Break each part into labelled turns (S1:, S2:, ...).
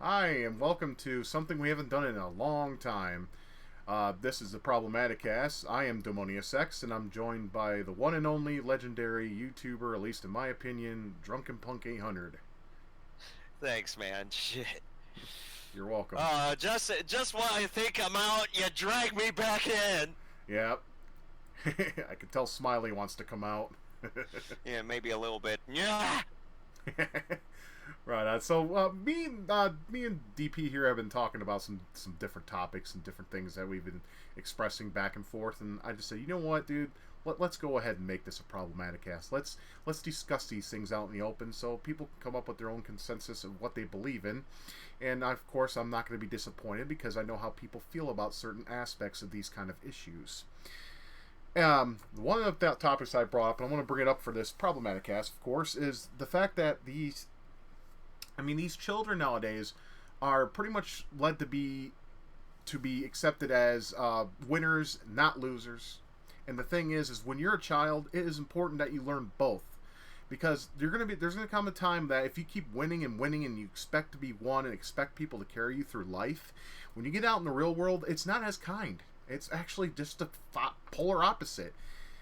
S1: Hi, and welcome to something we haven't done in a long time. This is the Problematicast. I am Demonius X, and I'm joined by the one and only legendary YouTuber, at least in my opinion, Drunken Punk 800.
S2: Thanks, man. Shit.
S1: You're welcome.
S2: Just when I think I'm out, you drag me back in.
S1: Yep. I can tell Smiley wants to come out.
S2: Yeah, maybe a little bit. Yeah.
S1: Right. Me and DP here have been talking about some different topics and different things that we've been expressing back and forth, and I just said, you know what, dude, let's go ahead and make this a problematic cast. Let's discuss these things out in the open so people can come up with their own consensus of what they believe in. And of course, I'm not going to be disappointed because I know how people feel about certain aspects of these kind of issues. One of the topics I brought up, and I want to bring it up for this problematic cast, of course, is the fact that these children nowadays are pretty much led to be accepted as winners, not losers. And the thing is when you're a child, it is important that you learn both, because there's gonna come a time that if you keep winning and winning and you expect to be one and expect people to carry you through life, when you get out in the real world, it's not as kind. It's actually just the polar opposite.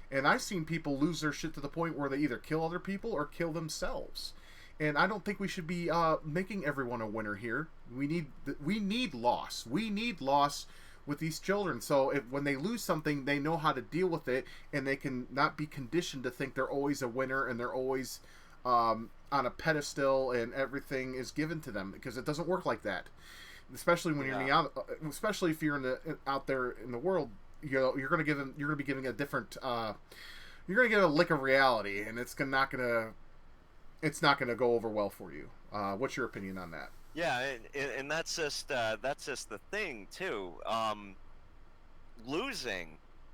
S1: And I've seen people lose their shit to the point where they either kill other people or kill themselves. And I don't think we should be making everyone a winner here. We need loss. We need loss with these children. So when they lose something, they know how to deal with it, and they can not be conditioned to think they're always a winner and they're always on a pedestal and everything is given to them, because it doesn't work like that. Especially when you're in the especially if you're out there in the world, you're gonna be giving a different you're gonna get a lick of reality, and it's not gonna go over well for you. What's your opinion on that?
S2: Yeah, and that's just the thing too. Losing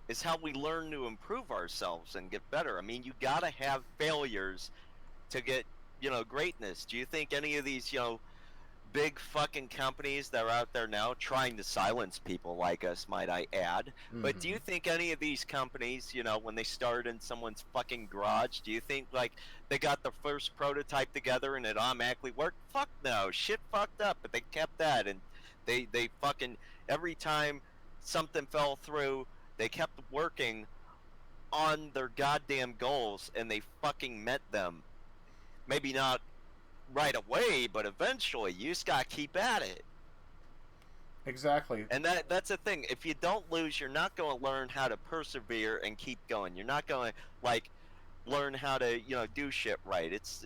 S2: is how we learn to improve ourselves and get better. I mean, you gotta have failures to get greatness. Do you think any of these big fucking companies that are out there now trying to silence people like us, might I add? But do you
S1: Mm-hmm.
S2: think any of these companies, when they started in someone's fucking garage, do you think like they got the first prototype together and it automatically worked? Fuck no, shit fucked up, but they kept that, and they fucking, every time something fell through, they kept working on their goddamn goals, and they fucking met them. Maybe not right away, but eventually you just gotta keep at it.
S1: Exactly.
S2: And that's the thing. If you don't lose, you're not going to learn how to persevere and keep going. You're not going to like learn how to do shit right. It's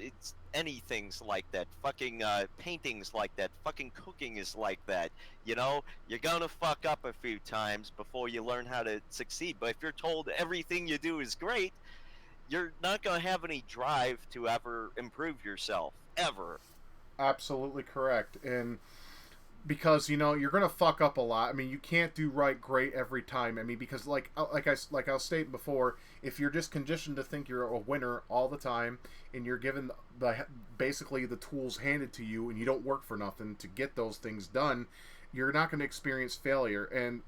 S2: anything's like that. Fucking painting's like that. Fucking cooking is like that. You're gonna fuck up a few times before you learn how to succeed. But if you're told everything you do is great, you're not gonna have any drive to ever improve yourself ever.
S1: Absolutely correct. And because you're gonna fuck up a lot. I mean, you can't do right great every time. I mean, because like I was stating before, if you're just conditioned to think you're a winner all the time, and you're given basically the tools handed to you, and you don't work for nothing to get those things done, you're not going to experience failure. And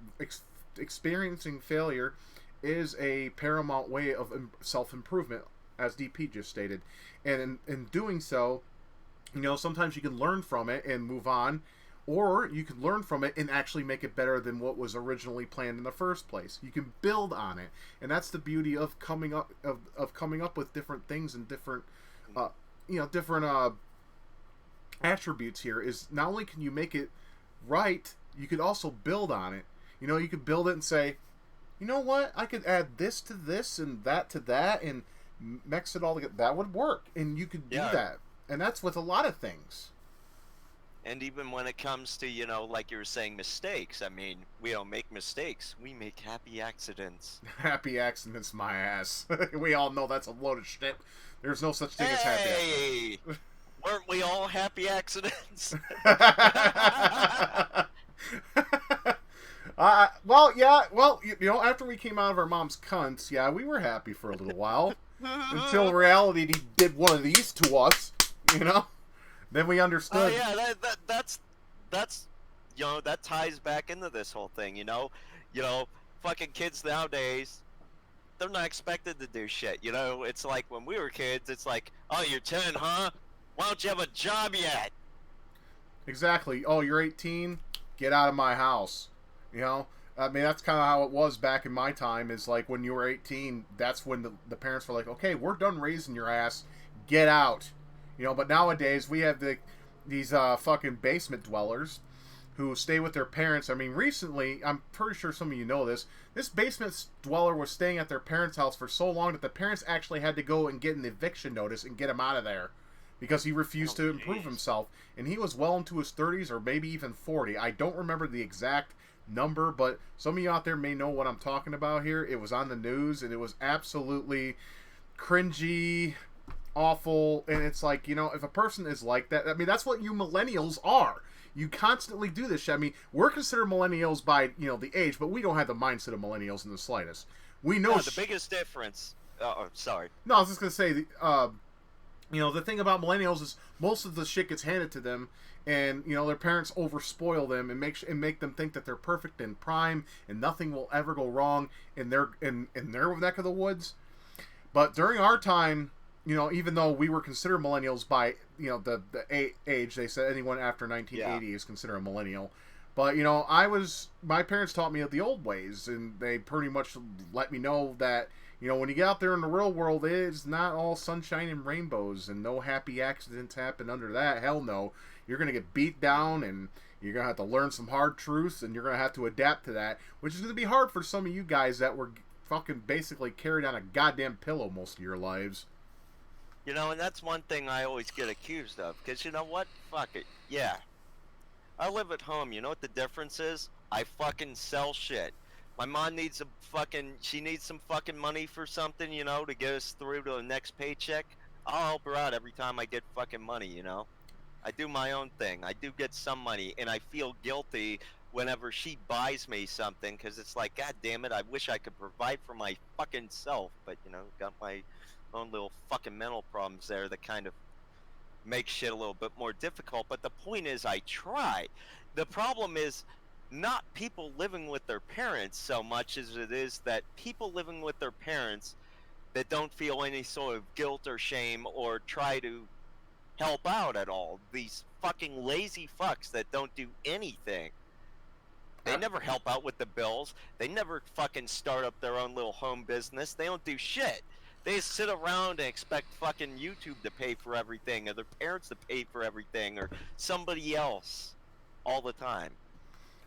S1: experiencing failure is a paramount way of self improvement, as DP just stated. And in doing so, sometimes you can learn from it and move on, or you can learn from it and actually make it better than what was originally planned in the first place. You can build on it, and that's the beauty of coming up with different things and different different attributes. Here is not only can you make it right, you could also build on it. You could build it and say, you know what, I could add this to this and that to that and mix it all together. That would work, and you could do
S2: Yeah.
S1: that. And that's with a lot of things.
S2: And even when it comes to, like you were saying, mistakes, I mean, we don't make mistakes. We make happy accidents.
S1: Happy accidents, my ass. We all know that's a load of shit. There's no such thing as happy
S2: Hey! Weren't we all happy accidents?
S1: accidents. Well, yeah. Well, after we came out of our mom's cunts, yeah, we were happy for a little while until reality did one of these to us. Then we
S2: Oh
S1: understood.
S2: yeah, that's that ties back into this whole thing. Fucking kids nowadays, they're not expected to do shit. It's like when we were kids. It's like, oh, you're 10, huh? Why don't you have a job yet?
S1: Exactly. Oh, you're 18. Get out of my house. You know. I mean, that's kind of how it was back in my time. Is like when you were 18, that's when the parents were like, okay, we're done raising your ass. Get out. You know. But nowadays we have these fucking basement dwellers who stay with their parents. I mean, recently, I'm pretty sure some of you know this. This basement dweller was staying at their parents' house for so long that the parents actually had to go and get an eviction notice and get him out of there because he refused
S2: Oh,
S1: to improve
S2: jeez.
S1: himself. And he was well into his 30s or maybe even 40. I don't remember the exact number, but some of you out there may know what I'm talking about here. It was on the news and it was absolutely cringy, awful, and it's like, you know, if a person is like that, I mean, that's what you millennials are. You constantly do this shit. I mean, we're considered millennials by, you know, the age, but we don't have the mindset of millennials in the slightest. We know
S2: No, the biggest difference. Oh, sorry.
S1: no, I was just gonna say, you know, the thing about millennials is most of the shit gets handed to them, and you know their parents overspoil them and make them think that they're perfect and prime and nothing will ever go wrong in their neck of the woods. But during our time, you know, even though we were considered millennials by, you know, the age, they said anyone after
S2: Yeah.
S1: 1980 is considered a millennial. But, you know, my parents taught me the old ways, and they pretty much let me know that, you know, when you get out there in the real world, it's not all sunshine and rainbows, and no happy accidents happen under that. Hell no. You're going to get beat down, and you're going to have to learn some hard truths, and you're going to have to adapt to that, which is going to be hard for some of you guys that were fucking basically carried on a goddamn pillow most of your lives.
S2: You know, and that's one thing I always get accused of. Because you know what? Fuck it. Yeah. I live at home. You know what the difference is? I fucking sell shit. My mom needs she needs some fucking money for something, you know, to get us through to the next paycheck. I'll help her out every time I get fucking money, you know? I do my own thing. I do get some money, and I feel guilty whenever she buys me something, because it's like, God damn it, I wish I could provide for my fucking self, but, you know, got my own little fucking mental problems there that kind of make shit a little bit more difficult. But the point is, I try. The problem is not people living with their parents so much as it is that people living with their parents that don't feel any sort of guilt or shame or try to help out at all. These fucking lazy fucks that don't do anything. They never help out with the bills. They never fucking start up their own little home business. They don't do shit. They just sit around and expect fucking YouTube to pay for everything, or their parents to pay for everything, or somebody else all the time.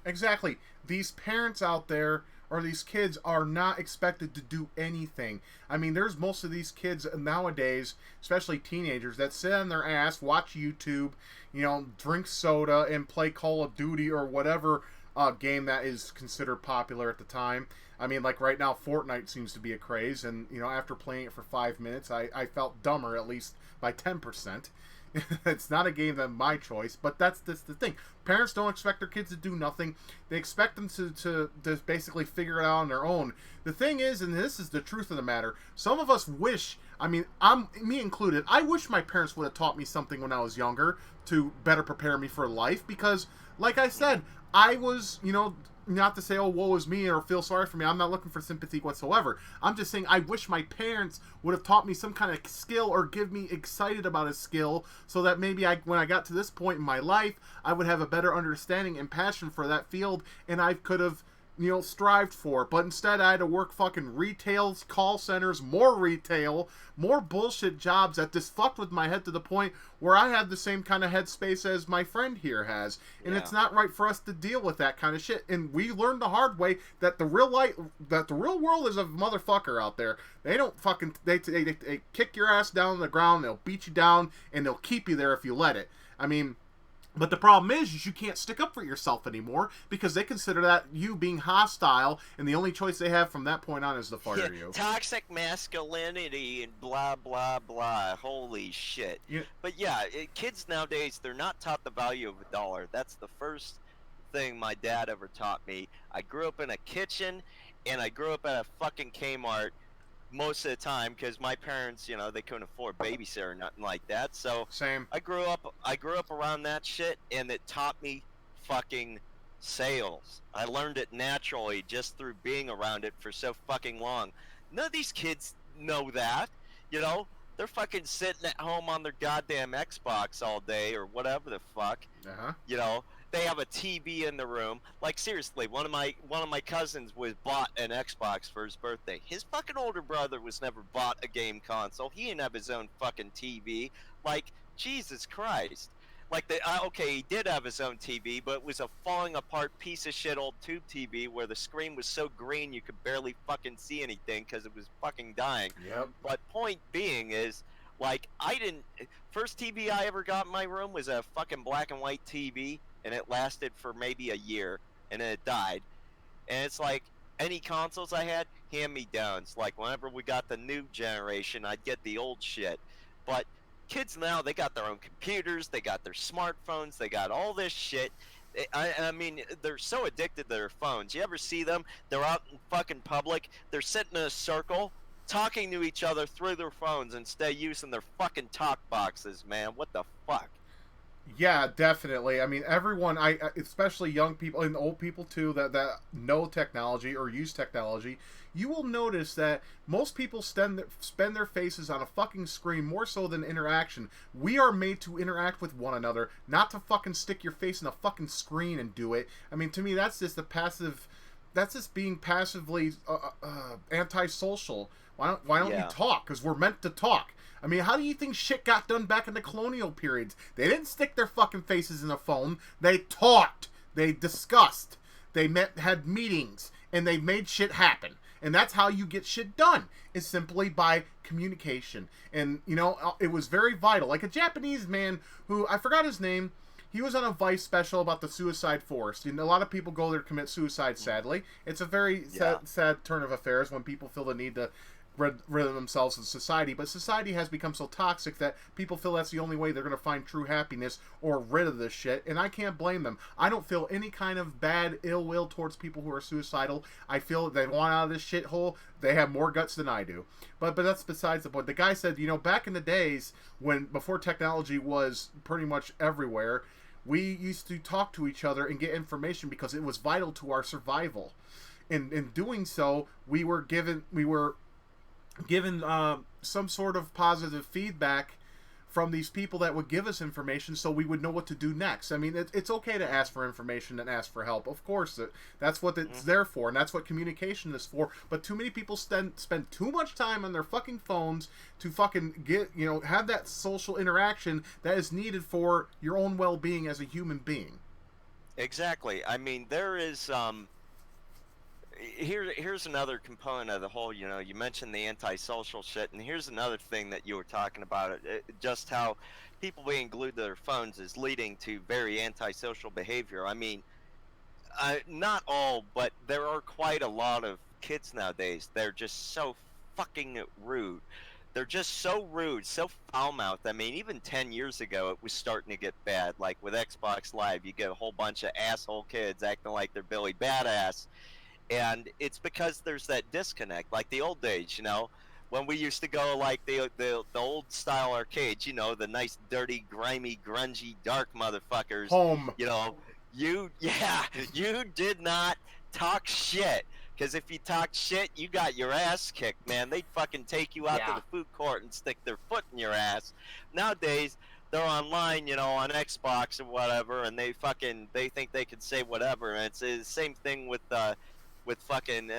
S1: Exactly. These parents out there or these kids are not expected to do anything. I mean, there's most of these kids nowadays, especially teenagers, that sit on their ass, watch YouTube, you know, drink soda, and play Call of Duty or whatever game that is considered popular at the time. I mean, like right now, Fortnite seems to be a craze, and you know, after playing it for 5 minutes, I felt dumber at least by 10%. It's not a game that my choice, but that's the thing. Parents don't expect their kids to do nothing. They expect them to basically figure it out on their own. The thing is, and this is the truth of the matter, some of us wish, I mean, me included, I wish my parents would have taught me something when I was younger to better prepare me for life because, like I said, I was, you know, not to say, oh, woe is me or feel sorry for me. I'm not looking for sympathy whatsoever. I'm just saying I wish my parents would have taught me some kind of skill or give me excited about a skill so that maybe when I got to this point in my life, I would have a better understanding and passion for that field and I could have, you know, strived for. But instead, I had to work fucking retail, call centers, more retail, more bullshit jobs that just fucked with my head to the point where I had the same kind of headspace as my friend here has. And
S2: Yeah.
S1: it's not right for us to deal with that kind of shit. And we learned the hard way that the real world is a motherfucker out there. They don't fucking they kick your ass down on the ground, they'll beat you down, and they'll keep you there if you let it. I mean, but the problem is you can't stick up for yourself anymore because they consider that you being hostile, and the only choice they have from that point on is to fire you.
S2: Toxic masculinity and blah blah blah. Holy shit.
S1: Yeah,
S2: But yeah, kids nowadays, they're not taught the value of a dollar. That's the first thing my dad ever taught me. I grew up in a kitchen and I grew up at a fucking Kmart most of the time because my parents, you know, they couldn't afford a babysitter or nothing like that. So
S1: same.
S2: I grew up around that shit, and it taught me fucking sales. I learned it naturally just through being around it for so fucking long. None of these kids know that, you know. They're fucking sitting at home on their goddamn Xbox all day or whatever the fuck.
S1: Uh-huh.
S2: You know, they have a TV in the room. Like seriously, one of my cousins was bought an Xbox for his birthday. His fucking older brother was never bought a game console. He didn't have his own fucking TV. Like Jesus Christ. Like okay, he did have his own TV, but it was a falling apart piece of shit old tube TV where the screen was so green you could barely fucking see anything because it was fucking dying.
S1: Yep.
S2: But point being is, like, I didn't. First TV I ever got in my room was a fucking black and white TV, and it lasted for maybe a year, and then it died. And it's like any consoles I had, hand me downs. Like whenever we got the new generation, I'd get the old shit. But kids now, they got their own computers, they got their smartphones, they got all this shit. I mean, they're so addicted to their phones. You ever see them? They're out in fucking public. They're sitting in a circle, talking to each other through their phones instead of using their fucking talk boxes, man. What the fuck?
S1: Yeah, definitely. I mean, everyone, especially young people and old people too, that know technology or use technology, you will notice that most people spend their faces on a fucking screen more so than interaction. We are made to interact with one another, not to fucking stick your face in a fucking screen and do it. I mean, to me, that's just that's just being passively antisocial. Why don't we talk? Because we're meant to talk. I mean, how do you think shit got done back in the colonial periods? They didn't stick their fucking faces in a phone. They talked. They discussed. They had meetings. And they made shit happen. And that's how you get shit done. Is simply by communication. And, you know, it was very vital. Like a Japanese man who, I forgot his name, he was on a Vice special about the suicide forest. And a lot of people go there to commit suicide, sadly. It's a very sad turn of affairs when people feel the need to rid of themselves in society, but society has become so toxic that people feel that's the only way they're going to find true happiness or rid of this shit, and I can't blame them. I don't feel any kind of bad ill will towards people who are suicidal. I feel they want out of this shithole. They have more guts than I do. But that's besides the point. The guy said, you know, back in the days before technology was pretty much everywhere, we used to talk to each other and get information because it was vital to our survival. In doing so, we were given some sort of positive feedback from these people that would give us information so we would know what to do next. I mean, it's okay to ask for information and ask for help. Of course, that's what it's there for, and that's what communication is for. But too many people spend too much time on their fucking phones to fucking have that social interaction that is needed for your own well-being as a human being.
S2: Exactly. I mean, there is here's another component of the whole, you know, you mentioned the antisocial shit, and here's another thing that you were talking about, just how people being glued to their phones is leading to very antisocial behavior. I mean, not all, but there are quite a lot of kids nowadays. They're just so fucking rude. They're just so rude, so foul-mouthed. I mean, even 10 years ago, it was starting to get bad. Like with Xbox Live, you get a whole bunch of asshole kids acting like they're Billy Badass. And it's because there's that disconnect, like the old days, you know, when we used to go like the old style arcades, you know, the nice, dirty, grimy, grungy, dark motherfuckers.
S1: Home.
S2: You know, you did not talk shit. Because if you talked shit, you got your ass kicked, man. They'd fucking take you out to the food court and stick their foot in your ass. Nowadays, they're online, you know, on Xbox or whatever, and they think they can say whatever. And it's the same thing with fucking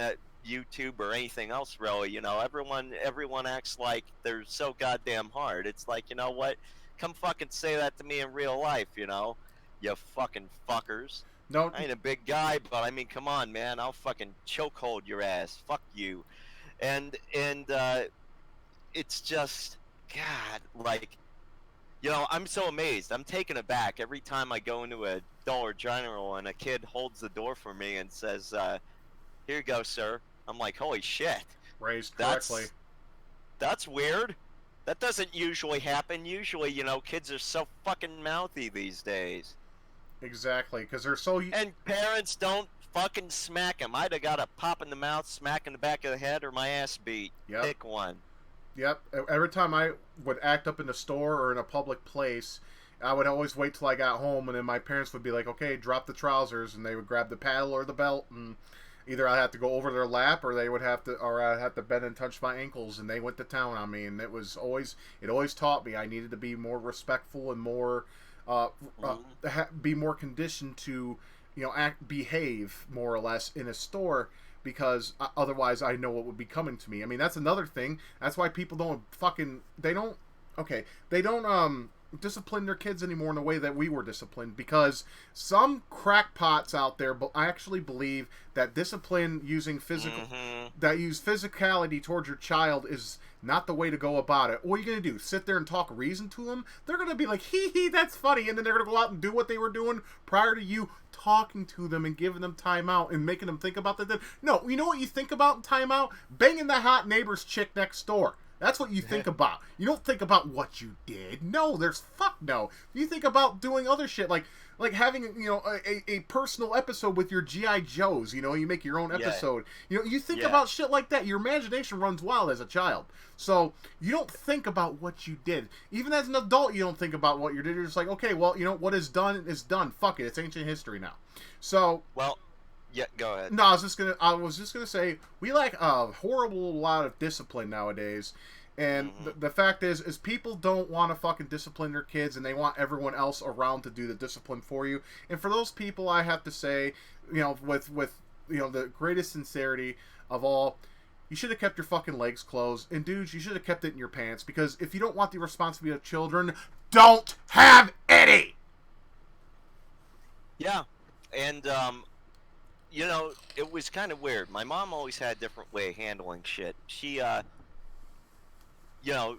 S2: YouTube or anything else, really. You know, everyone acts like they're so goddamn hard. It's like, you know what? Come fucking say that to me in real life, you know? You fucking fuckers.
S1: No,
S2: I ain't a big guy, but I mean, come on, man. I'll fucking chokehold your ass. Fuck you. And it's just, God, like, you know, I'm so amazed. I'm taken aback every time I go into a Dollar General and a kid holds the door for me and says, here you go, sir. I'm like, holy shit.
S1: Raised correctly.
S2: That's weird. That doesn't usually happen. Usually, you know, kids are so fucking mouthy these days.
S1: Exactly, because they're so...
S2: And parents don't fucking smack them. I'd have got a pop in the mouth, smack in the back of the head, or my ass beat.
S1: Yep.
S2: Pick one.
S1: Yep. Every time I would act up in a store or in a public place, I would always wait till I got home, and then my parents would be like, okay, drop the trousers, and they would grab the paddle or the belt, and... Either I had to go over their lap, or they would have to, or I had to bend and touch my ankles, and they went to town on me. And it always taught me I needed to be more respectful and more, be more conditioned to, behave more or less in a store, because otherwise I know what would be coming to me. I mean, that's another thing. That's why people they don't discipline their kids anymore in the way that we were disciplined, because some crackpots out there, but I actually believe that discipline using physicality towards your child is not the way to go about it. What are you going to do? Sit there and talk reason to them? They're going to be like, hee hee, that's funny, and then they're going to go out and do what they were doing prior to you talking to them and giving them time out and making them think about that. No, you know what you think about in time out? Banging the hot neighbor's chick next door. That's what you think about. You don't think about what you did. No, no. You think about doing other shit, like having a personal episode with your G.I. Joes. You make your own episode. You think about shit like that. Your imagination runs wild as a child. So you don't think about what you did. Even as an adult, you don't think about what you did. You're just like, okay, well, what is done is done. Fuck it. It's ancient history now. So
S2: yeah, go ahead.
S1: No, I was just gonna say we lack a horrible lot of discipline nowadays, and the fact is people don't want to fucking discipline their kids, and they want everyone else around to do the discipline for you. And for those people, I have to say, with the greatest sincerity of all, you should have kept your fucking legs closed, and dudes, you should have kept it in your pants, because if you don't want the responsibility of children, don't have any.
S2: Yeah, and it was kind of weird. My mom always had a different way of handling shit. She,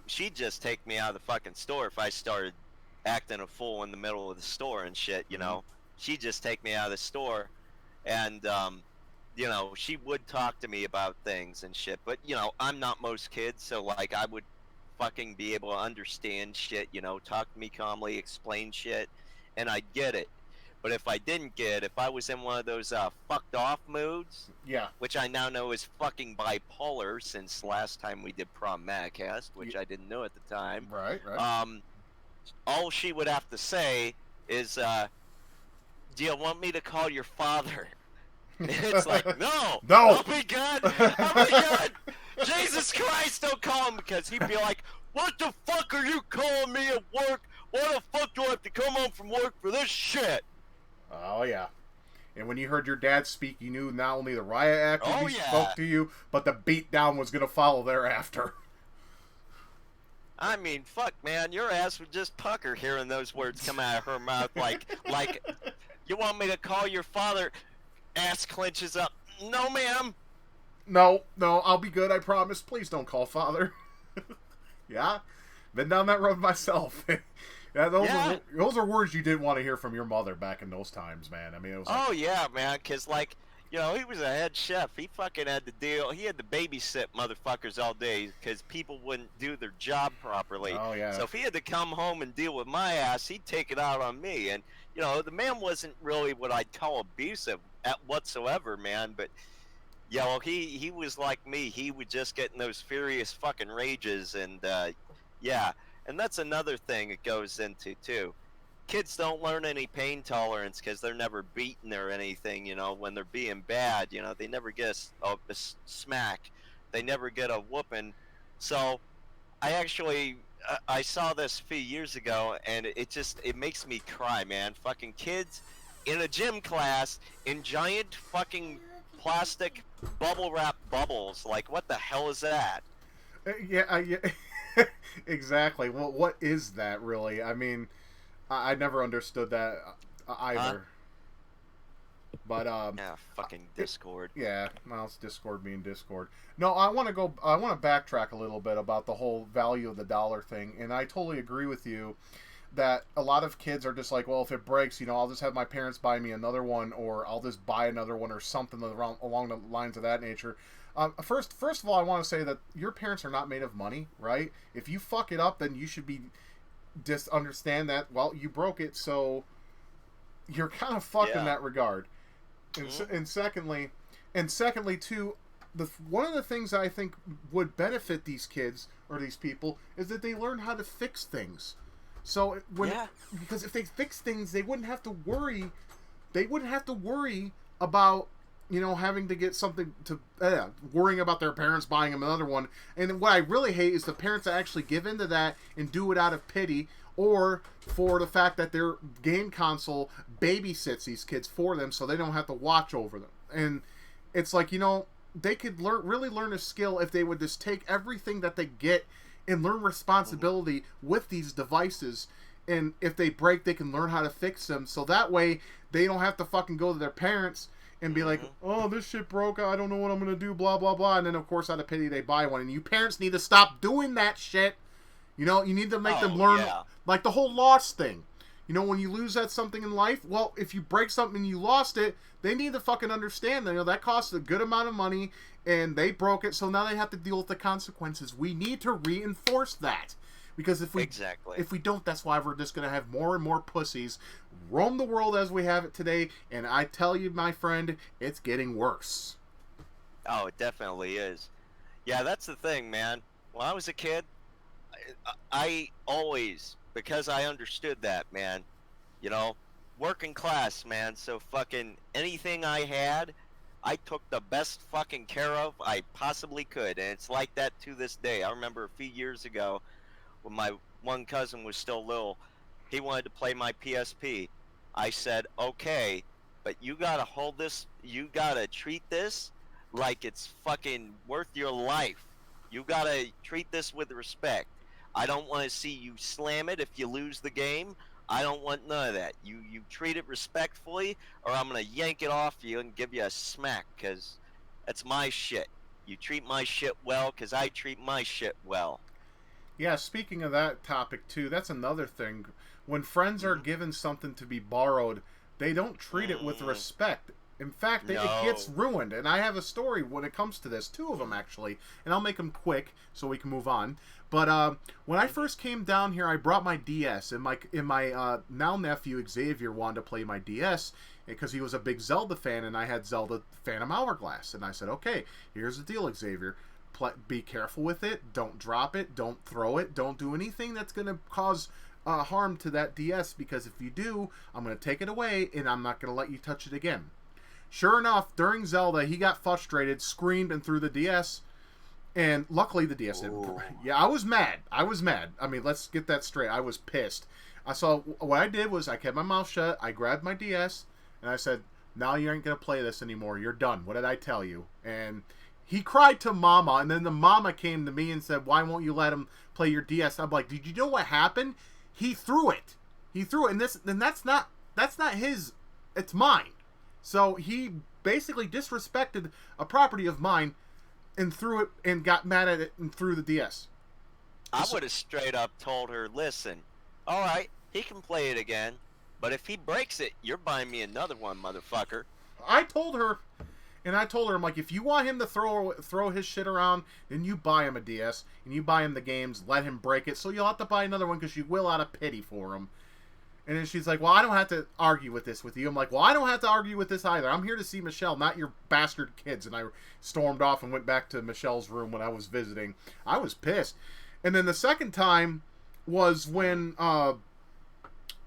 S2: she'd just take me out of the fucking store if I started acting a fool in the middle of the store and shit, She'd just take me out of the store, and, she would talk to me about things and shit. But, I'm not most kids, so, like, I would fucking be able to understand shit, talk to me calmly, explain shit, and I'd get it. But if I didn't if I was in one of those fucked off moods, which I now know is fucking bipolar since last time we did Problematicast, which I didn't know at the time.
S1: Right.
S2: All she would have to say is, do you want me to call your father? And it's like, no, I'll be good. Jesus Christ, don't call him, because he'd be like, what the fuck are you calling me at work? Why the fuck do I have to come home from work for this shit?
S1: Oh, yeah. And when you heard your dad speak, you knew not only the riot act he spoke to you, but the beatdown was going to follow thereafter.
S2: I mean, fuck, man, your ass would just pucker hearing those words come out of her mouth. Like, you want me to call your father? Ass clenches up. No, ma'am.
S1: No, I'll be good, I promise. Please don't call father. Yeah? Been down that road myself. Those are words you didn't want to hear from your mother back in those times, man. I mean, it was like,
S2: oh yeah, man, because he was a head chef. He fucking had to he had to babysit motherfuckers all day because people wouldn't do their job properly.
S1: Oh yeah.
S2: So if he had to come home and deal with my ass, he'd take it out on me. And the man wasn't really what I'd call abusive whatsoever, man. But he was like me. He would just get in those furious fucking rages, and And that's another thing it goes into, too. Kids don't learn any pain tolerance because they're never beaten or anything, when they're being bad. They never get a smack. They never get a whooping. So I saw this a few years ago, and it makes me cry, man. Fucking kids in a gym class in giant fucking plastic bubble wrap bubbles. Like, what the hell is that?
S1: Yeah. Exactly. Well, what is that really? I mean, I never understood that either. But
S2: fucking Discord.
S1: Well, it's Discord being Discord. No, I want to backtrack a little bit about the whole value of the dollar thing, and I totally agree with you that a lot of kids are just like, well, if it breaks, I'll just have my parents buy me another one, or I'll just buy another one, or something along the lines of that nature. First of all, I want to say that your parents are not made of money, right? If you fuck it up, then you should be just understand that, well, you broke it, so you're kind of fucked in that regard. And secondly, too, one of the things I think would benefit these kids or these people is that they learn how to fix things. So because if they fix things, they wouldn't have to worry. They wouldn't have to worry about having to get something to worrying about their parents buying them another one. And what I really hate is the parents that actually give into that and do it out of pity, or for the fact that their game console babysits these kids for them so they don't have to watch over them. And it's like, they could really learn a skill if they would just take everything that they get and learn responsibility with these devices. And if they break, they can learn how to fix them, so that way they don't have to fucking go to their parents and be like, oh, this shit broke, I don't know what I'm going to do, blah, blah, blah. And then, of course, out of pity, they buy one. And you parents need to stop doing that shit. You need to make them learn, like the whole loss thing. When you lose at something in life, well, if you break something and you lost it, they need to fucking understand that, that costs a good amount of money, and they broke it, so now they have to deal with the consequences. We need to reinforce that. Because if we don't, that's why we're just going to have more and more pussies roam the world as we have it today. And I tell you, my friend, it's getting worse.
S2: Oh, it definitely is. Yeah, that's the thing, man. When I was a kid, I always, because I understood that, man, working class, man. So fucking anything I had, I took the best fucking care of I possibly could. And it's like that to this day. I remember a few years ago, when my one cousin was still little, he wanted to play my PSP. I said, okay, but you gotta hold this, you gotta treat this like it's fucking worth your life. You gotta treat this with respect. I don't want to see you slam it if you lose the game. I don't want none of that. You treat it respectfully, or I'm gonna yank it off you and give you a smack, because that's my shit. You treat my shit well, because I treat my shit well.
S1: Yeah, speaking of that topic too, that's another thing. When friends are given something to be borrowed, they don't treat it with respect. In fact, it gets ruined. And I have a story when it comes to this. 2 of them, actually. And I'll make them quick so we can move on. But when I first came down here, I brought my DS. And my now nephew, Xavier, wanted to play my DS because he was a big Zelda fan. And I had Zelda Phantom Hourglass. And I said, okay, here's the deal, Xavier. Be careful with it. Don't drop it. Don't throw it. Don't do anything that's going to cause harm to that DS, because if you do, I'm going to take it away and I'm not going to let you touch it again. Sure enough, during Zelda, he got frustrated, screamed, and threw the DS. And luckily, the DS didn't break. Yeah, I was mad. I mean, let's get that straight. I was pissed. What I did was I kept my mouth shut. I grabbed my DS and I said, now you ain't going to play this anymore. You're done. What did I tell you? And he cried to Mama, and then the Mama came to me and said, why won't you let him play your DS? I'm like, did you know what happened? He threw it. And that's not his. It's mine. So he basically disrespected a property of mine and threw it and got mad at it and threw the DS.
S2: I would have straight up told her, listen, all right, he can play it again, but if he breaks it, you're buying me another one, motherfucker.
S1: I told her, I'm like, if you want him to throw his shit around, then you buy him a DS, and you buy him the games, let him break it, so you'll have to buy another one because you will out of pity for him. And then she's like, well, I don't have to argue with this with you. I'm like, well, I don't have to argue with this either. I'm here to see Michelle, not your bastard kids. And I stormed off and went back to Michelle's room when I was visiting. I was pissed. And then the second time was when I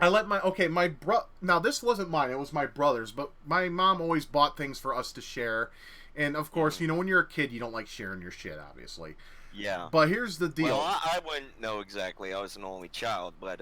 S1: let now this wasn't mine, it was my brother's, but my mom always bought things for us to share. And of course, when you're a kid, you don't like sharing your shit, obviously.
S2: Yeah.
S1: But here's the deal.
S2: Well, I wouldn't know exactly. I was an only child, but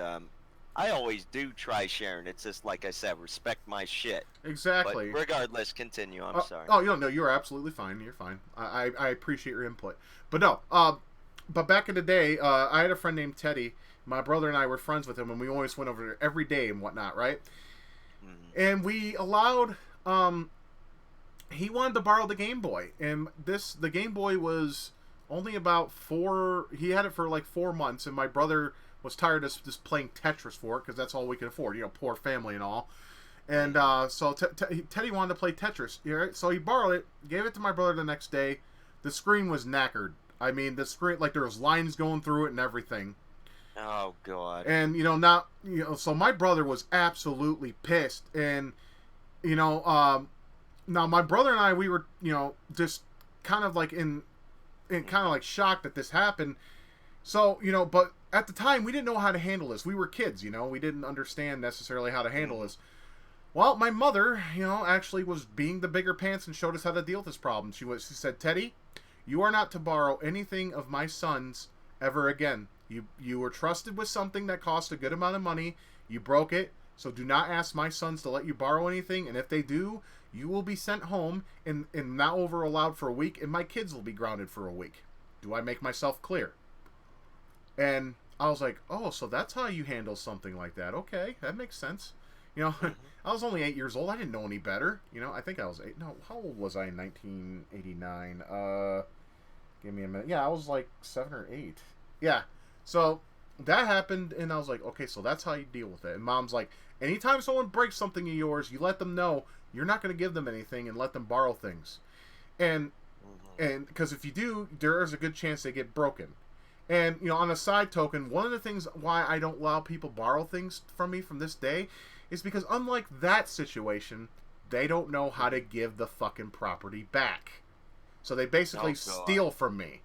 S2: I always do try sharing. It's just like I said, respect my shit.
S1: Exactly.
S2: But regardless, continue. I'm sorry.
S1: Oh, no, you're absolutely fine. You're fine. I appreciate your input. But no, but back in the day, I had a friend named Teddy. My brother and I were friends with him, and we always went over there every day and whatnot, right? And we allowed, he wanted to borrow the Game Boy. And the Game Boy was only about he had it for like 4 months, and my brother was tired of just playing Tetris for it, because that's all we could afford, poor family and all. And so Teddy wanted to play Tetris. Right? So he borrowed it, gave it to my brother the next day. The screen was knackered. I mean, the screen, like, there was lines going through it and everything.
S2: Oh, God.
S1: And, so my brother was absolutely pissed. And, now my brother and I, we were, just kind of like kind of like shocked that this happened. So, but at the time, we didn't know how to handle this. We were kids, we didn't understand necessarily how to handle this. Well, my mother, actually was being the bigger pants and showed us how to deal with this problem. She said, Teddy, you are not to borrow anything of my son's ever again. You were trusted with something that cost a good amount of money. You broke it, so do not ask my sons to let you borrow anything. And if they do, you will be sent home and not over allowed for a week, and my kids will be grounded for a week. Do I make myself clear? And I was like, oh, so that's how you handle something like that. Okay, that makes sense.
S2: Hmm.
S1: I was only 8 years old. I didn't know any better. I think I was 8. No, how old was I in 1989? Give me a minute. Yeah, I was like 7 or 8. Yeah. So that happened, and I was like, okay, so that's how you deal with it. And Mom's like, anytime someone breaks something of yours, you let them know you're not going to give them anything and let them borrow things. And
S2: Hmm.
S1: and because if you do, there is a good chance they get broken. And on a side token, one of the things why I don't allow people borrow things from me from this day is because unlike that situation, they don't know how to give the fucking property back. So they basically
S2: Oh God.
S1: steal from me.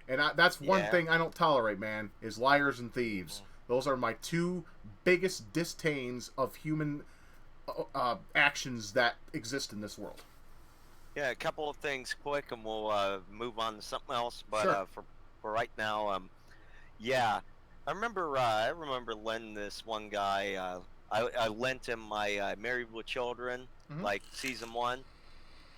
S1: And that's one
S2: Yeah.
S1: thing I don't tolerate, man, is liars and thieves.
S2: Mhm.
S1: Those are my two biggest disdains of human actions that exist in this world.
S2: Yeah, a couple of things quick, and we'll move on to something else. But
S1: Sure.
S2: for right now, yeah, I remember lending this one guy. I lent him my Married with Children,
S1: Hmm.
S2: like season one.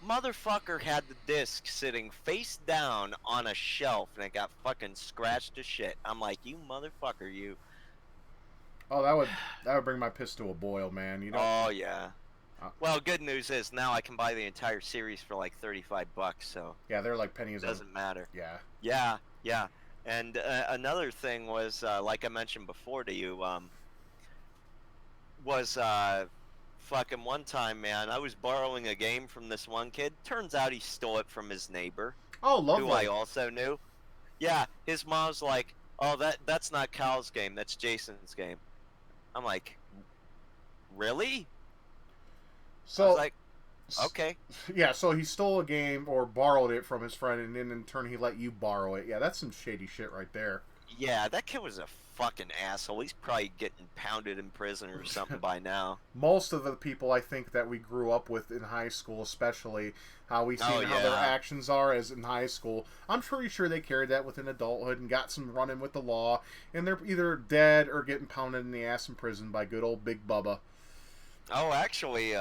S2: Motherfucker had the disc sitting face down on a shelf, and it got fucking scratched to shit. I'm like, you motherfucker, you.
S1: Oh, that would bring my piss to a boil, man. You don't.
S2: Oh yeah.
S1: Uh,
S2: Well, good news is now I can buy the entire series for like $35, so
S1: yeah, they're like pennies on.
S2: doesn't matter.
S1: Yeah.
S2: Yeah, yeah. And another thing was, like I mentioned before to you, was fucking one time, man, I was borrowing a game from this one kid. Turns out he stole it from his neighbor,
S1: Oh,
S2: who I
S1: lovely.
S2: also knew. Yeah, his mom's like, "Oh, that's not Cal's game. That's Jason's game." I'm like, "Really?" I was
S1: So,
S2: like, "Okay."
S1: yeah, so he stole a game or borrowed it from his friend, and then in turn he let you borrow it. Yeah, that's some shady shit right there.
S2: Yeah, that kid was a fucking asshole. He's probably getting pounded in prison or something by now.
S1: Most of the people I think that we grew up with in high school, especially how we
S2: Oh
S1: seen how their
S2: yeah.
S1: actions are as in high school, I'm pretty sure they carried that within adulthood and got some running with the law, and they're either dead or getting pounded in the ass in prison by good old Big Bubba.
S2: Oh, actually,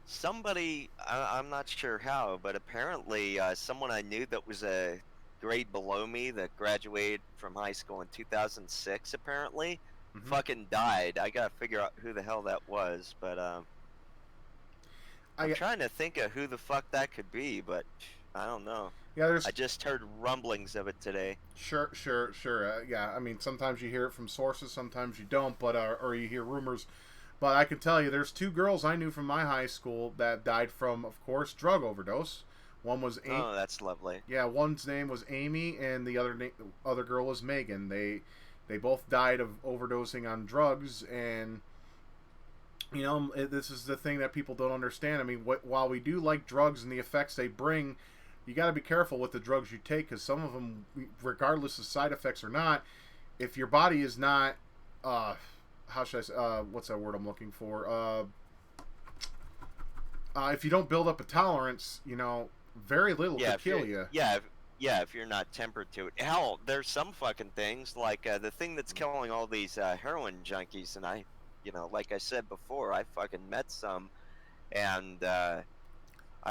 S2: somebody, I'm not sure how, but apparently, someone I knew that was a grade below me that graduated from high school in 2006, apparently,
S1: Hmm.
S2: fucking died. I gotta figure out who the hell that was, but I'm
S1: I
S2: trying to think of who the fuck that could be, but I don't know.
S1: Yeah,
S2: I
S1: there's
S2: just heard rumblings of it today.
S1: sure. Yeah, I mean, sometimes you hear it from sources, sometimes you don't, but or you hear rumors. But I can tell you, there's two girls I knew from my high school that died from, of course, drug overdose. One was
S2: Oh, that's lovely.
S1: yeah, one's name was Amy, and the other girl was Megan. They both died of overdosing on drugs, and this is the thing that people don't understand. I mean, while we do like drugs and the effects they bring, you got to be careful with the drugs you take because some of them, regardless of side effects or not, if your body is not, uh, how should I say, what's that word I'm looking for? If you don't build up a tolerance, very little
S2: Yeah,
S1: could
S2: if you're
S1: kill you.
S2: yeah, if you're not tempered to it. Hell, there's some fucking things like the thing that's killing all these heroin junkies, and like I said before, I fucking met some, and I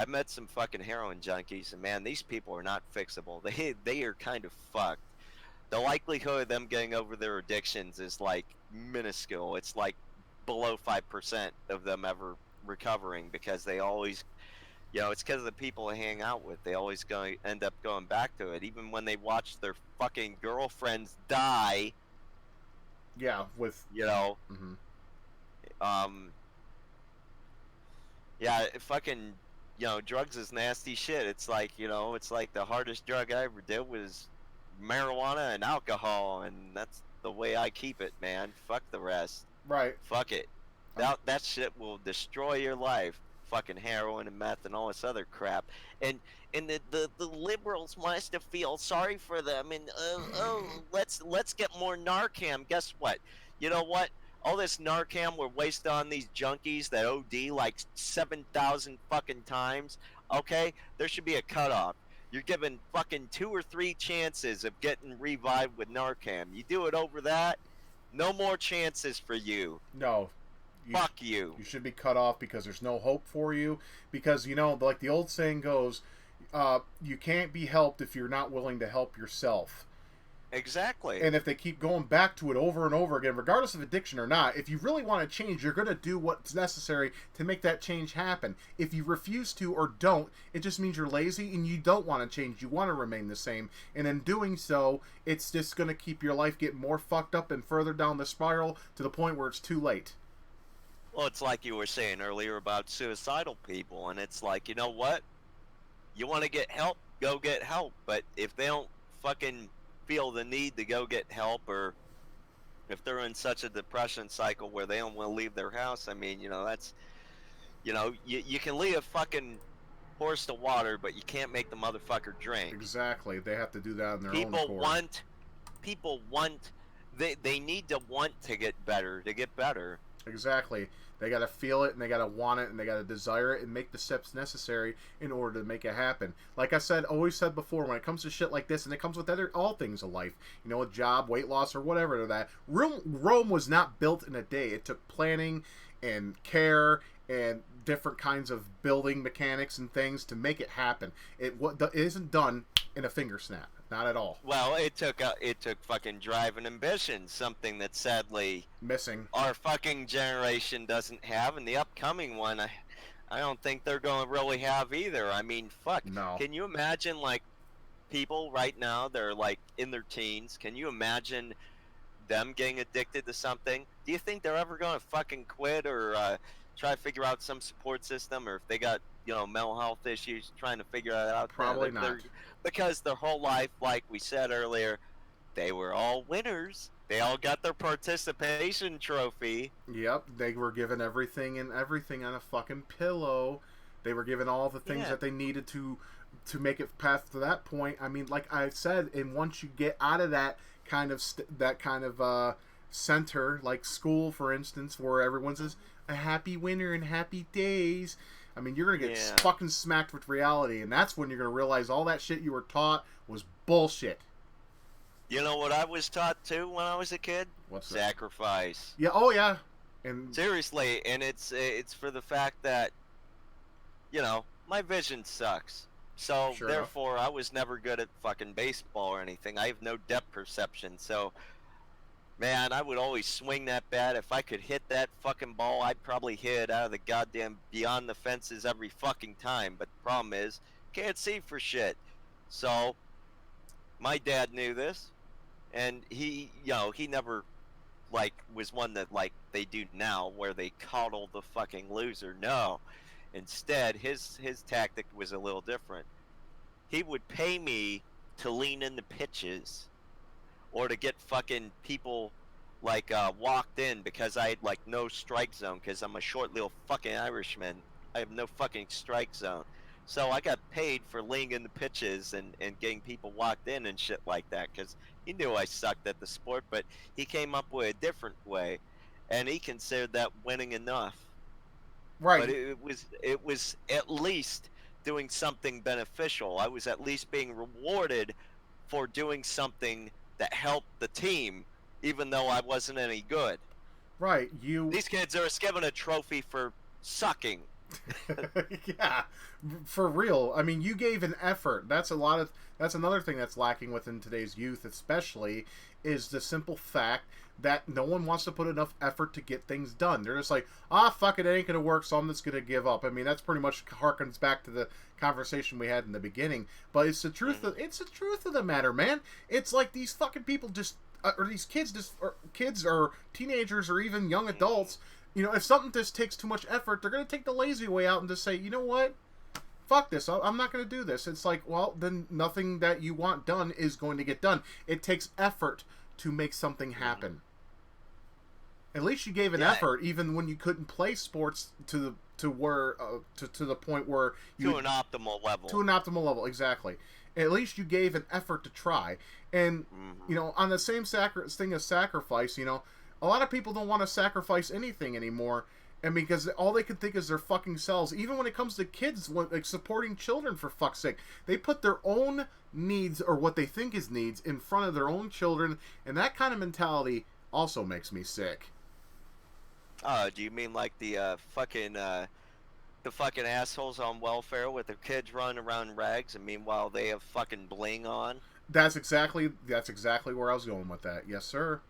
S2: met some fucking heroin junkies, and man, these people are not fixable. They are kind of fucked. The likelihood of them getting over their addictions is like minuscule. It's like below 5% of them ever recovering because they always it's because of the people they hang out with. They always end up going back to it, even when they watch their fucking girlfriends die.
S1: Yeah, with.
S2: You know,
S1: Mm-hmm.
S2: um, yeah, fucking, drugs is nasty shit. It's like it's like the hardest drug I ever did was marijuana and alcohol, and that's the way I keep it, man. Fuck the rest.
S1: Right.
S2: Fuck it.
S1: I'm.
S2: That shit will destroy your life. Fucking heroin and meth and all this other crap. And the liberals want us to feel sorry for them and let's get more Narcan. Guess what? You know what? All this Narcan we're wasting on these junkies that OD like 7,000 fucking times. Okay, there should be a cutoff. You're given fucking 2 or 3 chances of getting revived with Narcan. You do it over that, no more chances for you.
S1: No,
S2: Fuck you.
S1: You should be cut off because there's no hope for you. Because, you know, like the old saying goes, you can't be helped if you're not willing to help yourself.
S2: Exactly.
S1: And if they keep going back to it over and over again, regardless of addiction or not, if you really want to change, you're going to do what's necessary to make that change happen. If you refuse to or don't, it just means you're lazy and you don't want to change. You want to remain the same. And in doing so, it's just going to keep your life getting more fucked up and further down the spiral to the point where it's too late.
S2: Well, it's like you were saying earlier about suicidal people, and it's like, you know what? You want to get help, go get help. But if they don't fucking feel the need to go get help, or if they're in such a depression cycle where they don't want to leave their house, I mean, you know, that's, you know, you can lead a fucking horse to water, but you can't make the motherfucker drink.
S1: Exactly. They have to do that on their own accord.
S2: People want, they need to want to get better,
S1: Exactly. They got to feel it, and they got to want it, and they got to desire it, and make the steps necessary in order to make it happen. Like I said, always said before, when it comes to shit like this, and it comes with all things of life, you know, a job, weight loss, or whatever, that Rome was not built in a day. It took planning and care and different kinds of building mechanics and things to make it happen. It isn't done in a finger snap. Not at all.
S2: Well, it took fucking drive and ambition, something that sadly
S1: missing
S2: our fucking generation doesn't have, and the upcoming one, I don't think they're going to really have either. I mean, fuck.
S1: No.
S2: Can you imagine, like, people right now, they're like in their teens, can you imagine them getting addicted to something? Do you think they're ever going to fucking quit or try to figure out some support system, or if they got, you know, mental health issues, trying to figure that out?
S1: Probably not.
S2: Because their whole life, like we said earlier, they were all winners. They all got their participation trophy.
S1: Yep, they were given everything on a fucking pillow. They were given all the things that they needed to make it past to that point. I mean, like I said, and once you get out of that kind of center, like school, for instance, where everyone says a happy winner and happy days, I mean, you're going to get fucking smacked with reality, and that's when you're going to realize all that shit you were taught was bullshit.
S2: You know what I was taught, too, when I was a kid?
S1: What's
S2: sacrifice.
S1: That? Yeah, oh, yeah. And
S2: seriously, and it's for the fact that, you know, my vision sucks. So, therefore, I was never good at fucking baseball or anything. I have no depth perception, so... Man, I would always swing that bat. If I could hit that fucking ball, I'd probably hit it out of the goddamn beyond the fences every fucking time. But the problem is, can't see for shit. So, my dad knew this, and he, you know, he never, like, was one that, like, they do now, where they coddle the fucking loser. No. Instead, his tactic was a little different. He would pay me to lean in the pitches, or to get fucking people, like, walked in, because I had, like, no strike zone, because I'm a short little fucking Irishman. I have no fucking strike zone. So I got paid for laying in the pitches and getting people walked in and shit like that, because he knew I sucked at the sport, but he came up with a different way, and he considered that winning enough.
S1: Right.
S2: But it was at least doing something beneficial. I was at least being rewarded for doing something that helped the team, even though I wasn't any good.
S1: Right,
S2: These kids are given a trophy for sucking.
S1: Yeah, for real. I mean, you gave an effort. That's another thing that's lacking within today's youth, especially, is the simple fact that no one wants to put enough effort to get things done. They're just like, fuck it, ain't gonna work, so I'm just gonna give up. I mean, that's pretty much harkens back to the conversation we had in the beginning. But it's the truth. It's the truth of the matter, man. It's like these fucking people just, or these kids or teenagers or even young adults. You know, if something just takes too much effort, they're gonna take the lazy way out and just say, you know what? Fuck this. I'm not gonna do this. It's like, well, then nothing that you want done is going to get done. It takes effort to make something happen. At least you gave an effort, even when you couldn't play sports to the point where you
S2: to an optimal level.
S1: To an optimal level, exactly. At least you gave an effort to try. And you know, on the same thing as sacrifice, you know, A lot of people don't want to sacrifice anything anymore. And because all they can think is their fucking selves. Even when it comes to kids, like supporting children, for fuck's sake, they put their own needs or what they think is needs in front of their own children, and that kind of mentality also makes me sick.
S2: Do you mean like the fucking assholes on welfare with their kids running around in rags, and meanwhile they have fucking bling on?
S1: That's exactly where I was going with that. Yes, sir.